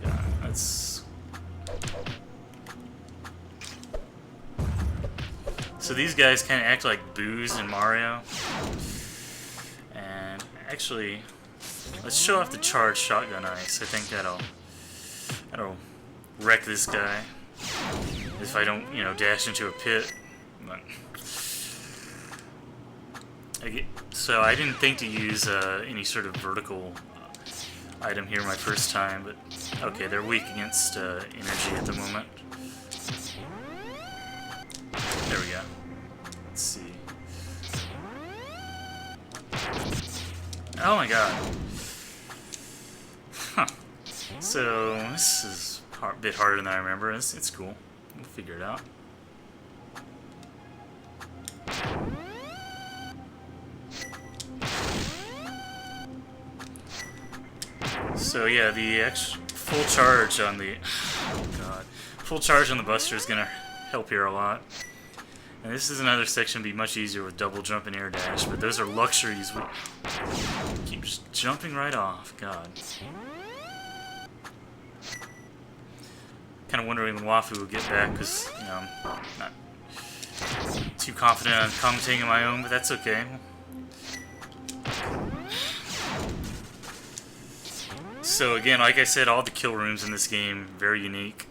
Yeah, let's. So these guys kind of act like Booze and Mario. And actually, let's show off the charged shotgun ice. I think that'll wreck this guy if I don't, dash into a pit. But so I didn't think to use any sort of vertical item here my first time, but okay, they're weak against energy at the moment. There we go. Let's see. Oh my god. Huh. So this is a bit harder than I remember. It's cool. We'll figure it out. So yeah, the full charge on the full charge on the Buster is gonna help here a lot. And this is another section be much easier with double jump and air dash, but those are luxuries we keep just jumping right off. God. Kind of wondering when Wafu will get back because I'm not too confident on commentating on my own, but that's okay. So again, like I said, all the kill rooms in this game very unique.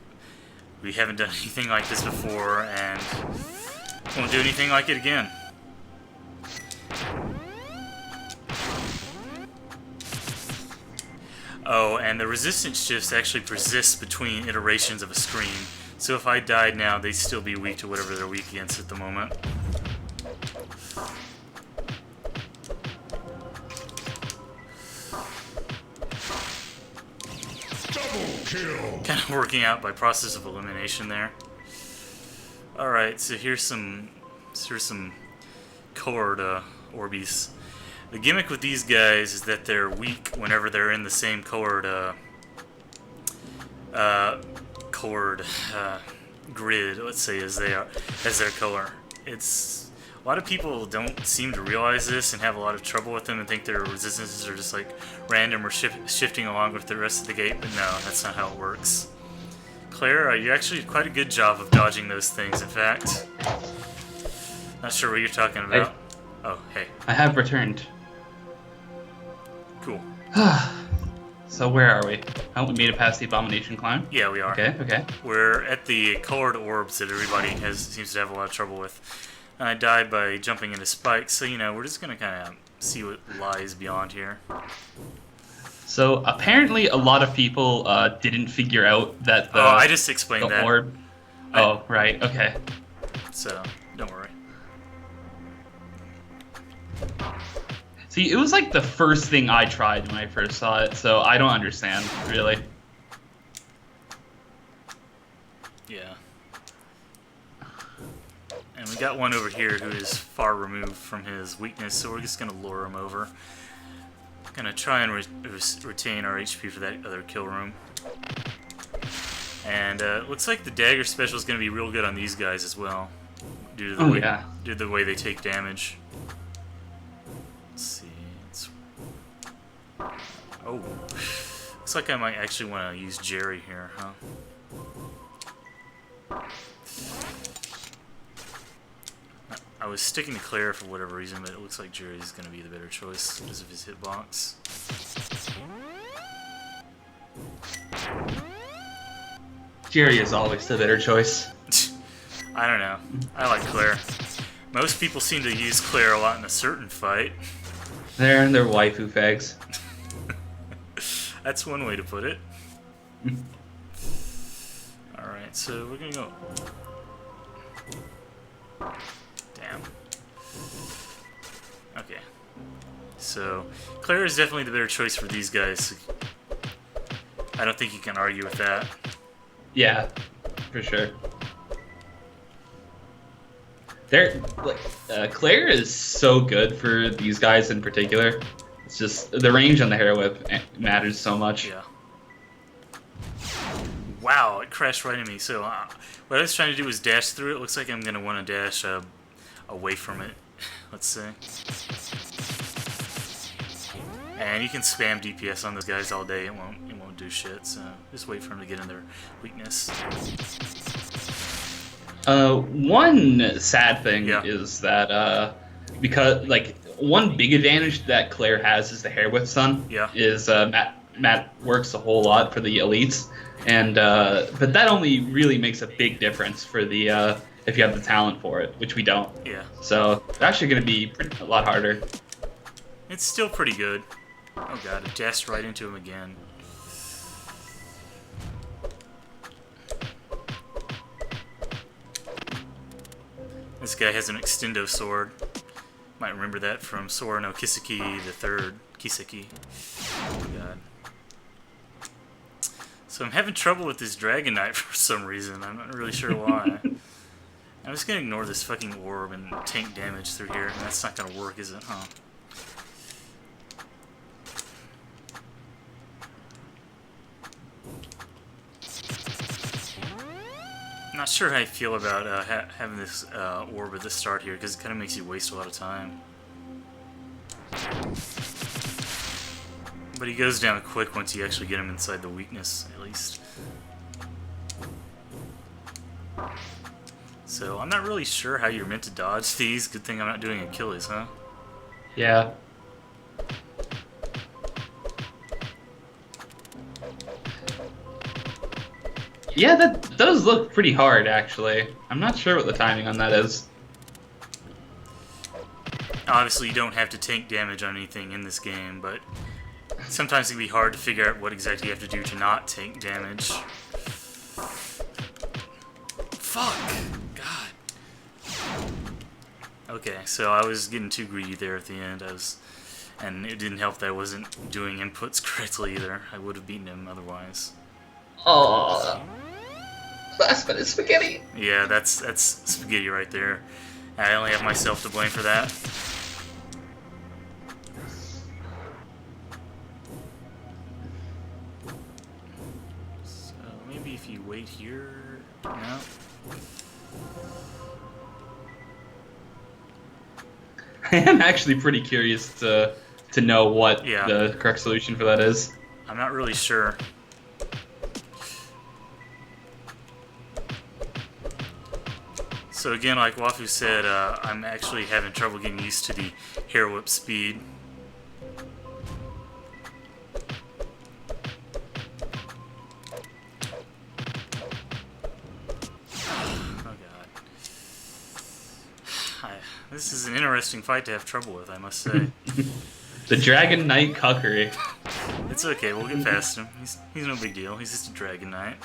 We haven't done anything like this before, and won't do anything like it again. Oh, and the resistance shifts actually persist between iterations of a screen. So if I died now, they'd still be weak to whatever they're weak against at the moment. Kind of working out by process of elimination there. Alright, so here's some Chord Orbeez. The gimmick with these guys is that they're weak whenever they're in the same colored grid, let's say, as their color. It's a lot of people don't seem to realize this and have a lot of trouble with them and think their resistances are just like random or shifting along with the rest of the gate, but no, that's not how it works. Claire, you actually did quite a good job of dodging those things, in fact. Not sure what you're talking about. Oh, hey. I have returned. Cool. So where are we? Oh, we made it past the abomination climb? Yeah, we are. Okay. We're at the colored orbs that everybody seems to have a lot of trouble with. I died by jumping into spikes, so, we're just going to kind of see what lies beyond here. So apparently a lot of people didn't figure out that the... Oh, I just explained that. Orb... Oh, right, okay. So, don't worry. See, it was like the first thing I tried when I first saw it, so I don't understand, really. Yeah. And we got one over here who is far removed from his weakness, so we're just going to lure him over. Gonna try and retain our HP for that other kill room. And looks like the dagger special is going to be real good on these guys as well, due to the way they take damage. Let's see. Oh, looks like I might actually want to use Jerry here, huh? I was sticking to Claire for whatever reason, but it looks like Jerry's going to be the better choice because of his hitbox. Jerry is always the better choice. I don't know. I like Claire. Most people seem to use Claire a lot in a certain fight. They're waifu fags. That's one way to put it. Alright, so we're going to go... Damn. Okay. So, Claire is definitely the better choice for these guys. I don't think you can argue with that. Yeah, for sure. Claire is so good for these guys in particular. It's just the range on the Hero Whip matters so much. Yeah. Wow, it crashed right into me. So what I was trying to do was dash through it. Looks like I'm gonna want to dash away from it. Let's see. And you can spam DPS on those guys all day. It won't do shit. So just wait for them to get in their weakness. One sad thing is that because one big advantage that Claire has is the Hair Whip Stun. Yeah. Is Matt works a whole lot for the elites, and but that only really makes a big difference for the if you have the talent for it, which we don't. Yeah. So it's actually going to be a lot harder. It's still pretty good. Oh god, it dashed right into him again. This guy has an extendo sword. Might remember that from Sora no Kiseki the Third. Kiseki. Oh god. So I'm having trouble with this Dragon Knight for some reason. I'm not really sure why. I'm just gonna ignore this fucking orb and tank damage through here. And that's not gonna work, is it? Huh. I'm not sure how I feel about having this orb at the start here, because it kind of makes you waste a lot of time. But he goes down quick once you actually get him inside the weakness, at least. So I'm not really sure how you're meant to dodge these. Good thing I'm not doing Achilles, huh? Yeah. Yeah, that does look pretty hard, actually. I'm not sure what the timing on that is. Obviously, you don't have to tank damage on anything in this game, but sometimes it can be hard to figure out what exactly you have to do to not tank damage. Fuck! God. Okay, so I was getting too greedy there at the end. And it didn't help that I wasn't doing inputs correctly either. I would have beaten him otherwise. Oh, last minute spaghetti. Yeah, that's spaghetti right there. I only have myself to blame for that. I am actually pretty curious to know what Yeah. the correct solution for that is. I'm not really sure. So again, like Wafu said, I'm actually having trouble getting used to the hair whip speed. Oh god. This is an interesting fight to have trouble with, I must say. The Dragon Knight Cuckery. It's okay, we'll get past him. He's no big deal. He's just a Dragon Knight.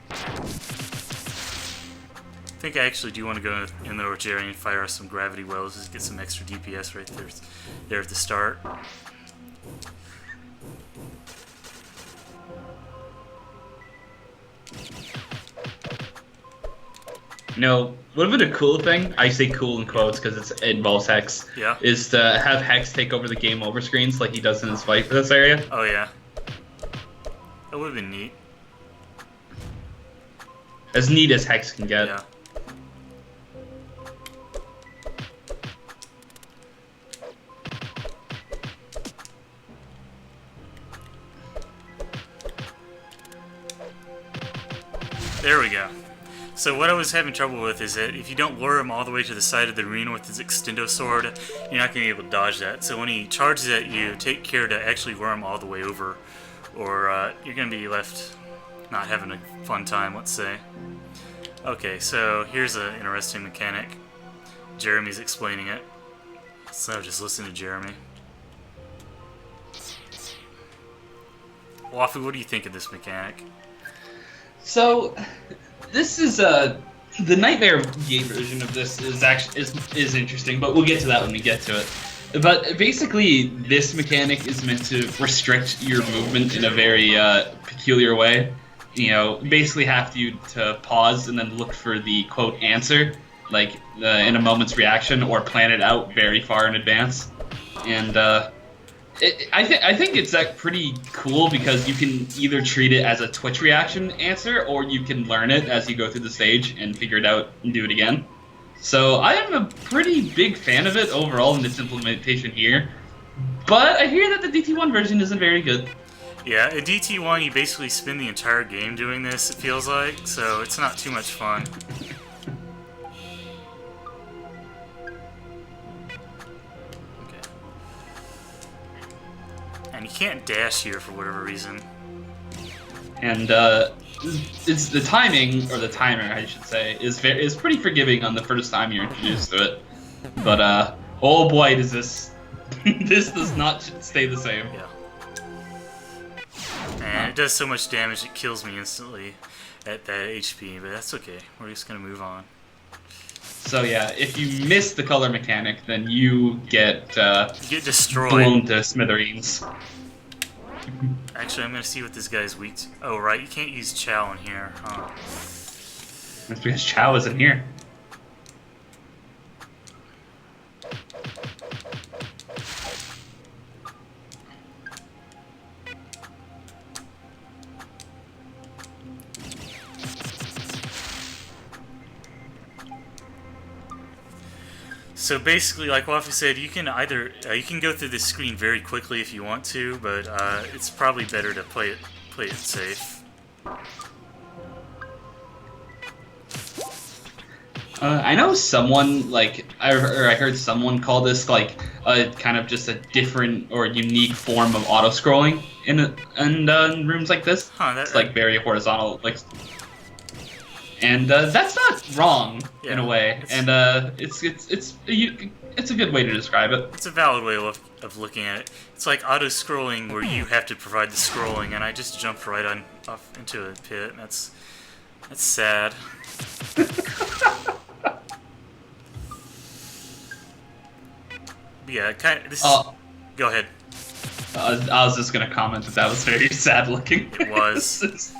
I think I actually do want to go in there with Jerry and fire some gravity wells just to get some extra DPS right there at the start. You know, would have been a cool thing, I say cool in quotes because it involves Hex, Yeah. is to have Hex take over the game over screens like he does in his fight for this area. Oh yeah. That would have been neat. As neat as Hex can get. Yeah. There we go. So what I was having trouble with is that if you don't lure him all the way to the side of the arena with his extendo sword, you're not going to be able to dodge that. So when he charges at you, take care to actually lure him all the way over, or you're going to be left not having a fun time, let's say. Okay, so here's an interesting mechanic. Jeremy's explaining it. So just listen to Jeremy. Wafu, what do you think of this mechanic? So, this is the Nightmare game version of this is interesting, but we'll get to that when we get to it. But basically, this mechanic is meant to restrict your movement in a very peculiar way. You know, basically have you to pause and then look for the quote answer, like in a moment's reaction, or plan it out very far in advance. And I think it's pretty cool because you can either treat it as a Twitch reaction answer, or you can learn it as you go through the stage and figure it out and do it again. So I am a pretty big fan of it overall in its implementation here. But I hear that the DT1 version isn't very good. Yeah, at DT1 you basically spend the entire game doing this, it feels like, so it's not too much fun. Okay. And you can't dash here for whatever reason. And it's the timing, or the timer, I should say, is pretty forgiving on the first time you're introduced to it. But oh boy, does this this does not stay the same. Yeah. And it does so much damage it kills me instantly at that HP, but that's okay. We're just gonna move on. So yeah, if you miss the color mechanic, then you get You get destroyed. blown to smithereens. Actually, I'm gonna see what this guy's weak to. Oh right, you can't use Chow in here, huh? That's because Chow isn't here. So basically, like Wafu said, you can either you can go through this screen very quickly if you want to, but it's probably better to play it safe. I know someone, like, I heard someone call this, like, a kind of just a different or unique form of auto-scrolling in rooms like this. Huh, It's, like, very horizontal, like... And that's not wrong, in a way, and it's a good way to describe it. It's a valid way of looking at it. It's like auto-scrolling where you have to provide the scrolling, and I just jumped right off into a pit. And that's sad. But yeah, go ahead. I was just gonna comment that was very sad looking. It was.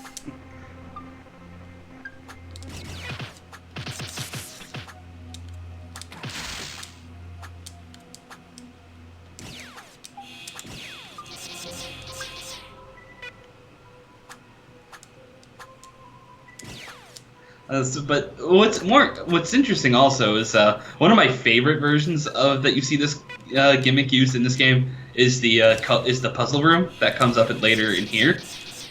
But what's interesting also is one of my favorite versions of that you see this gimmick used in this game is the puzzle room that comes up later in here.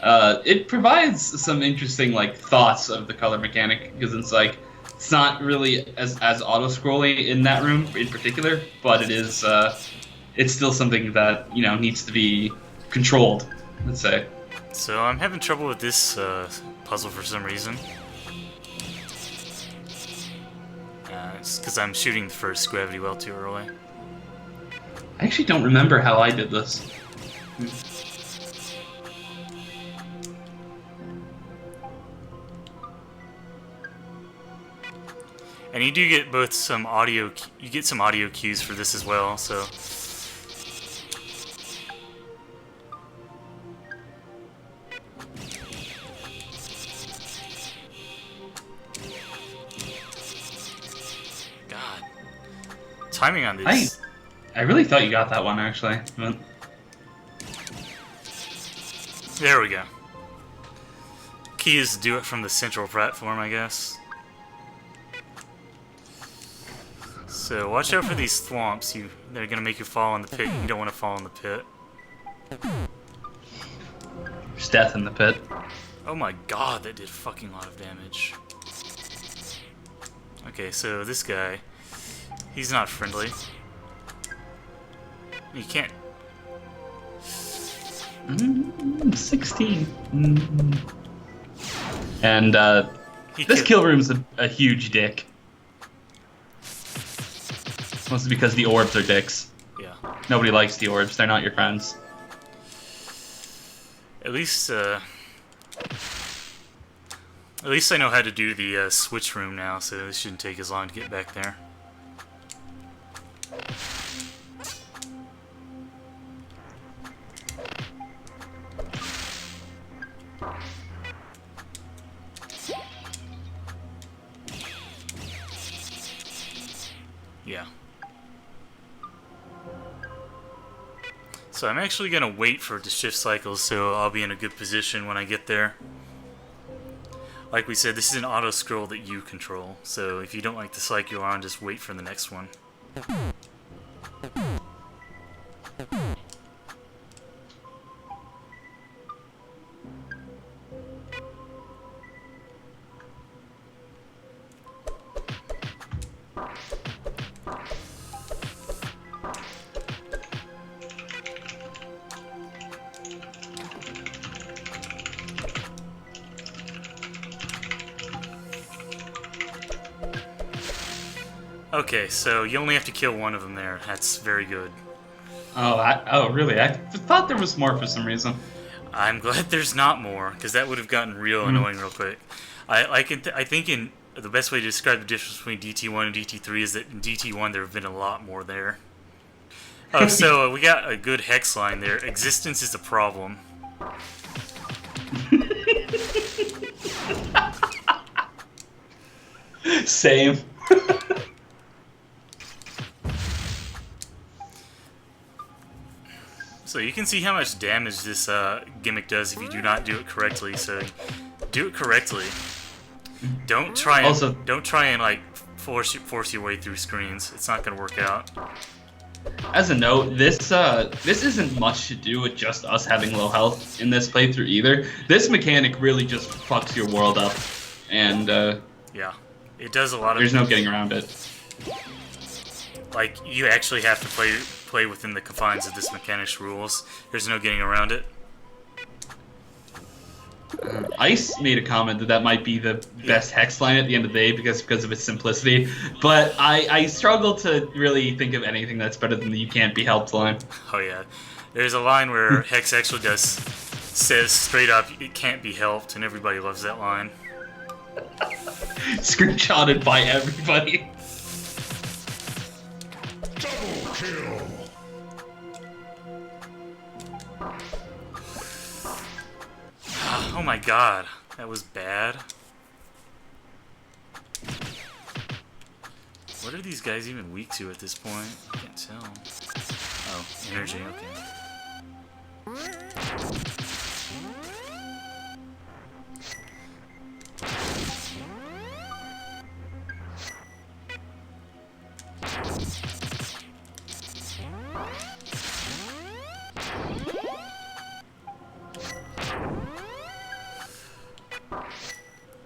It provides some interesting like thoughts of the color mechanic because it's not really as auto scrolling in that room in particular, but it is it's still something that needs to be controlled. Let's say. So I'm having trouble with this puzzle for some reason. It's because I'm shooting the first gravity well too early. I actually don't remember how I did this. And you do get both some audio. You get some audio cues for this as well. So. God, timing on this. I really thought you got that one actually. But... There we go. Key is to do it from the central platform, I guess. So watch out for these thwomps. They're gonna make you fall in the pit. You don't want to fall in the pit. There's death in the pit. Oh my god, that did a fucking lot of damage. Okay, so this guy, he's not friendly. You can't. 16. And this kill room's a huge dick. Mostly because the orbs are dicks. Yeah. Nobody likes the orbs. They're not your friends. At least I know how to do the switch room now, so it shouldn't take as long to get back there. Yeah. So I'm actually going to wait for it to shift cycles so I'll be in a good position when I get there. Like we said, this is an auto scroll that you control, so if you don't like the cycle you're on, just wait for the next one. Okay, so you only have to kill one of them there. That's very good. Oh, really? I thought there was more for some reason. I'm glad there's not more, because that would have gotten real annoying real quick. I think the best way to describe the difference between DT1 and DT3 is that in DT1 there have been a lot more there. Oh, so we got a good hex line there. Existence is a problem. Same. So you can see how much damage this gimmick does if you do not do it correctly. So do it correctly. Don't try and like force your way through screens. It's not gonna work out. As a note, this isn't much to do with just us having low health in this playthrough either. This mechanic really just fucks your world up, and yeah, it does a lot of. There's no getting around it. Like you actually have to play within the confines of this mechanic's rules. There's no getting around it. Ice made a comment that might be the best hex line at the end of the day because of its simplicity, but I struggle to really think of anything that's better than the "you can't be helped" line. Oh yeah, there's a line where Hex actually says straight up, "It can't be helped," and everybody loves that line. Screenshotted by everybody. Double kill. Oh my god, that was bad. What are these guys even weak to at this point? I can't tell. Oh, energy, okay.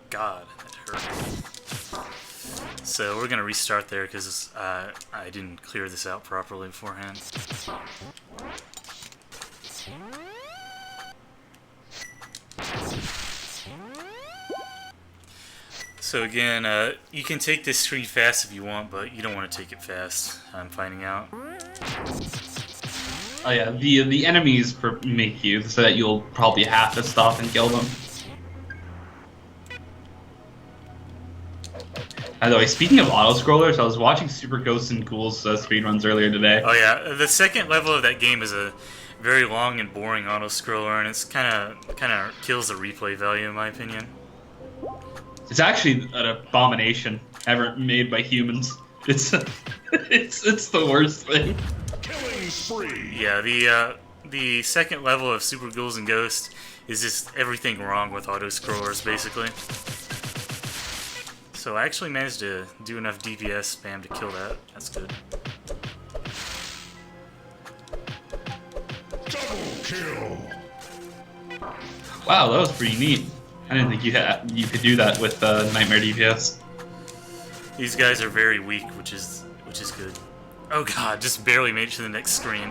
God, that hurt. So we're gonna restart there because I didn't clear this out properly beforehand. So again, you can take this screen fast if you want, but you don't want to take it fast. I'm finding out. Oh yeah, the enemies make you so that you'll probably have to stop and kill them. By the way, speaking of auto-scrollers, I was watching Super Ghosts and Ghouls speedruns earlier today. Oh yeah, the second level of that game is a very long and boring auto-scroller, and it's kind of kills the replay value in my opinion. It's actually an abomination ever made by humans. It's it's the worst thing. Killing spree. Yeah, the second level of Super Ghouls and Ghosts is just everything wrong with auto-scrollers, basically. So I actually managed to do enough DPS spam to kill that. That's good. Double kill. Wow, that was pretty neat. I didn't think you could do that with Nightmare DPS. These guys are very weak, which is good. Oh god, just barely made it to the next screen.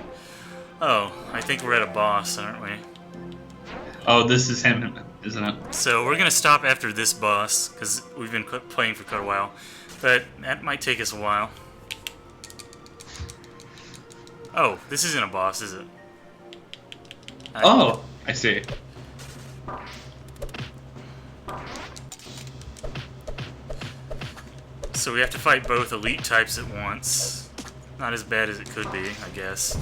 Oh, I think we're at a boss, aren't we? Oh, this is him, isn't it? So we're gonna stop after this boss because we've been playing for quite a while, but that might take us a while. Oh, this isn't a boss, is it? Oh, I see. So we have to fight both elite types at once. Not as bad as it could be, I guess.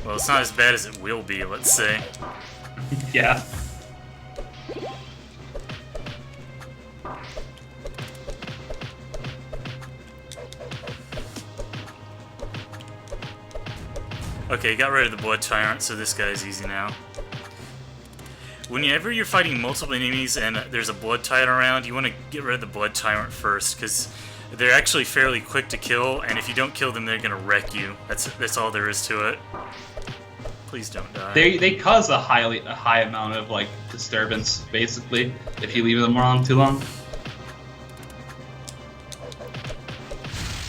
Well, it's not as bad as it will be, let's say. Yeah. Okay, got rid of the Blood Tyrant, so this guy's easy now. Whenever you're fighting multiple enemies and there's a Blood Tyrant around, you want to get rid of the Blood Tyrant first, because they're actually fairly quick to kill, and if you don't kill them, they're gonna wreck you. That's all there is to it. Please don't die. They cause a high amount of like disturbance, basically, if you leave them wrong too long.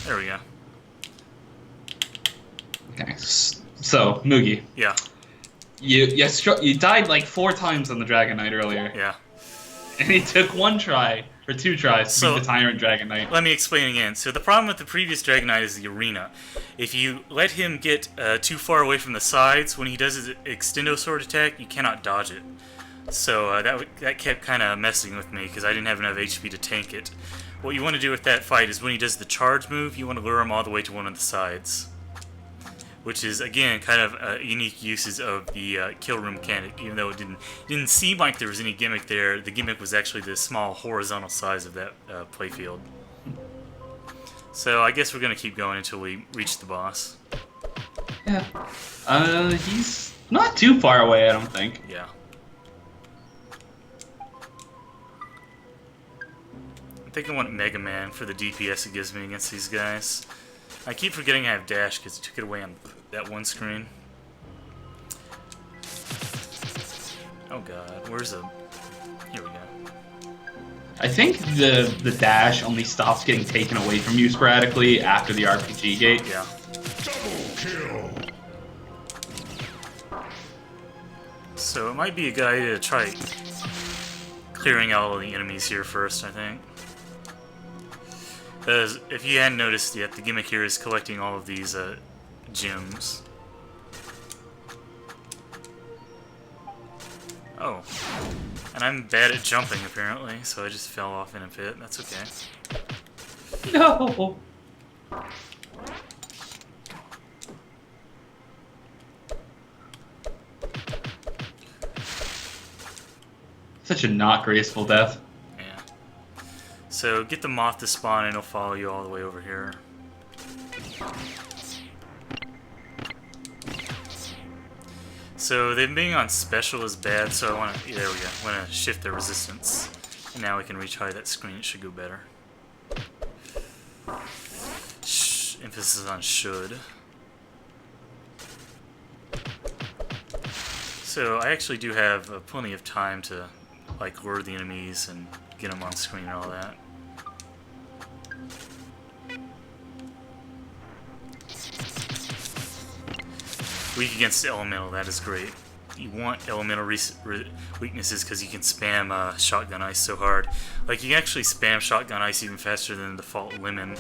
There we go. Okay, so Moogie, Yeah, you died like 4 times on the Dragon Knight earlier, yeah. and it took 1 try or 2 tries to So- beat the Tyrant Dragon Knight. Let me explain again. So the problem with the previous Dragon Knight is the arena. If you let him get too far away from the sides, when he does his extendo sword attack, you cannot dodge it. So that kept kind of messing with me because I didn't have enough HP to tank it. What you want to do with that fight is when he does the charge move, you want to lure him all the way to one of the sides. Which is, again, kind of unique uses of the kill room mechanic. Even though it didn't seem like there was any gimmick there, the gimmick was actually the small horizontal size of that playfield. So I guess we're going to keep going until we reach the boss. Yeah. He's not too far away, I don't think. Yeah. I think I want Mega Man for the DPS it gives me against these guys. I keep forgetting I have dash because it took it away on that one screen. Oh god, where's the... Here we go. I think the dash only stops getting taken away from you sporadically after the RPG gate. Yeah. Double kill. So it might be a good idea to try clearing out all the enemies here first, I think. Because if you hadn't noticed yet, the gimmick here is collecting all of these gems. Oh. And I'm bad at jumping, apparently, so I just fell off in a pit. That's okay. No! Such a not graceful death. Yeah. So get the moth to spawn and it'll follow you all the way over here. So them being on special is bad, so I want to, there we go, I want to shift the resistance. And now we can retry that screen, it should go better. Shh, this is on should. So I actually do have plenty of time to like lure the enemies and get them on screen and all that. Weak against elemental, that is great. You want elemental weaknesses because you can spam shotgun ice so hard. Like you can actually spam shotgun ice even faster than the default lemon.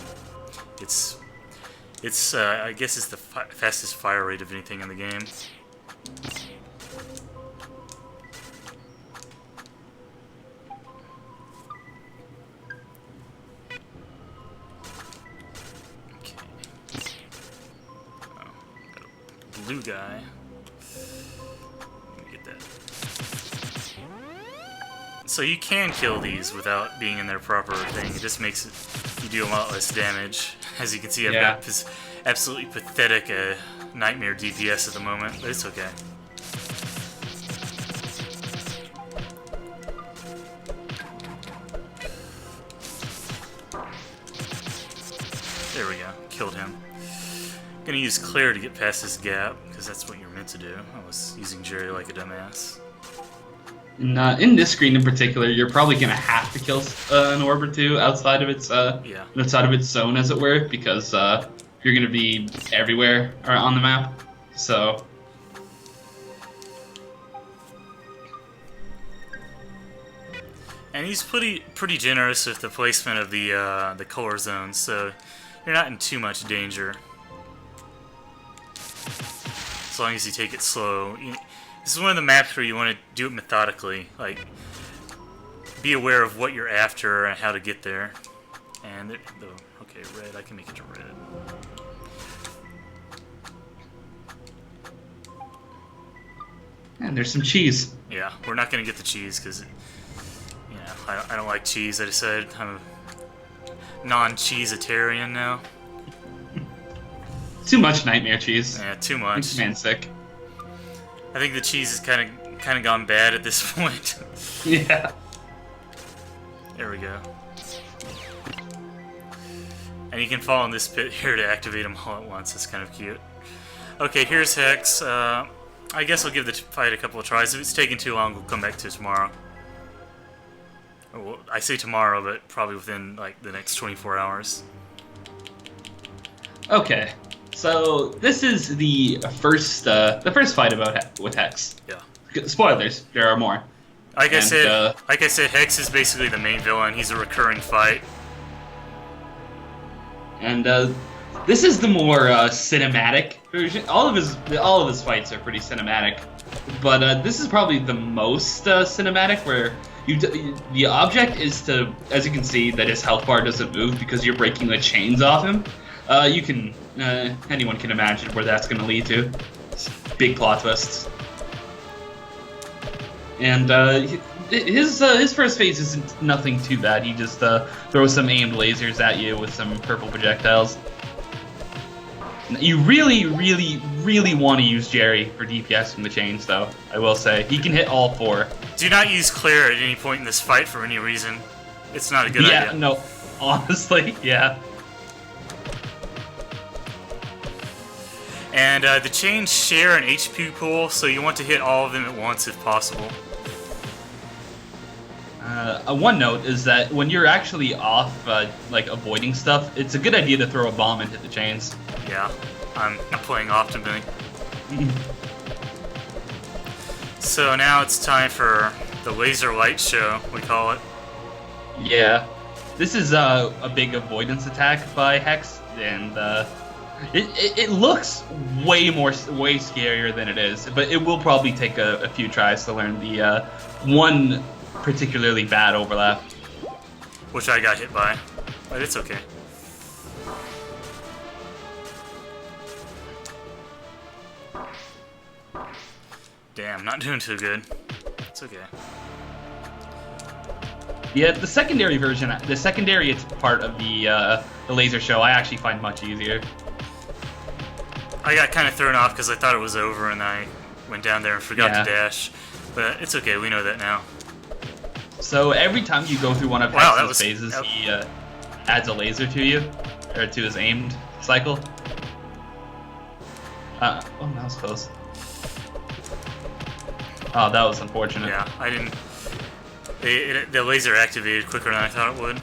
It's I guess it's the fastest fire rate of anything in the game. Blue guy. Let me get that. So you can kill these without being in their proper thing. It just makes it, you do a lot less damage. As you can see, I've got this absolutely pathetic nightmare DPS at the moment, but it's okay. There we go. Killed him. I'm gonna use Claire to get past this gap, because that's what you're meant to do. I was using Jerry like a dumbass. In this screen in particular, you're probably gonna have to kill an orb or two outside of its outside of its zone, as it were, because you're gonna be everywhere on the map. So. And he's pretty generous with the placement of the color zones, so you're not in too much danger. As long as you take it slow. This is one of the maps where you want to do it methodically. Like, be aware of what you're after and how to get there. And okay, red. I can make it to red. And there's some cheese. Yeah, we're not gonna get the cheese because, you know, I don't like cheese. I decided I'm a non-cheesetarian now. Too much nightmare cheese. Yeah, too much. Makes man sick. I think the cheese has kind of gone bad at this point. Yeah. There we go. And you can fall in this pit here to activate them all at once. It's kind of cute. Okay, here's Hex. I guess I'll give the fight a couple of tries. If it's taking too long, we'll come back to it tomorrow. Well, I say tomorrow, but probably within like the next 24 hours. Okay. So this is the first fight with Hex. Yeah. Spoilers. There are more. Like I said, Hex is basically the main villain. He's a recurring fight. And this is the more cinematic version. All of his fights are pretty cinematic, but this is probably the most cinematic, where the object is to, as you can see, that his health bar doesn't move because you're breaking the chains off him. Anyone can imagine where that's going to lead to. Big plot twists. And his first phase isn't nothing too bad. He just throws some aimed lasers at you with some purple projectiles. You really, really, really want to use Jerry for DPSing the chains, though. I will say he can hit all four. Do not use Claire at any point in this fight for any reason. It's not a good idea. Yeah, no, honestly, yeah. And the chains share an HP pool, so you want to hit all of them at once if possible. One note is that when you're actually off, like avoiding stuff, it's a good idea to throw a bomb and hit the chains. Yeah, I'm playing optimally. So now it's time for the laser light show, we call it. Yeah, this is a big avoidance attack by Hex, and it looks way scarier than it is, but it will probably take a few tries to learn the one particularly bad overlap. Which I got hit by, but it's okay. Damn, not doing too good. It's okay. Yeah, the secondary it's part of the laser show, I actually find much easier. I got kind of thrown off because I thought it was over and I went down there and forgot to dash. But it's okay, we know that now. So every time you go through one of Hex's phases, he adds a laser to you. or to his aimed cycle. Oh, that was close. Oh, that was unfortunate. Yeah, I didn't. The laser activated quicker than I thought it would.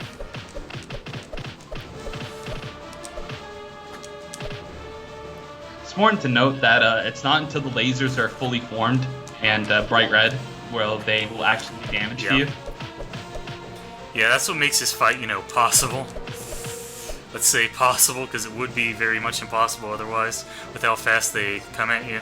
It's important to note that it's not until the lasers are fully formed and bright red where they will actually do damage to you. Yeah, that's what makes this fight, possible. Let's say possible, because it would be very much impossible otherwise, with how fast they come at you.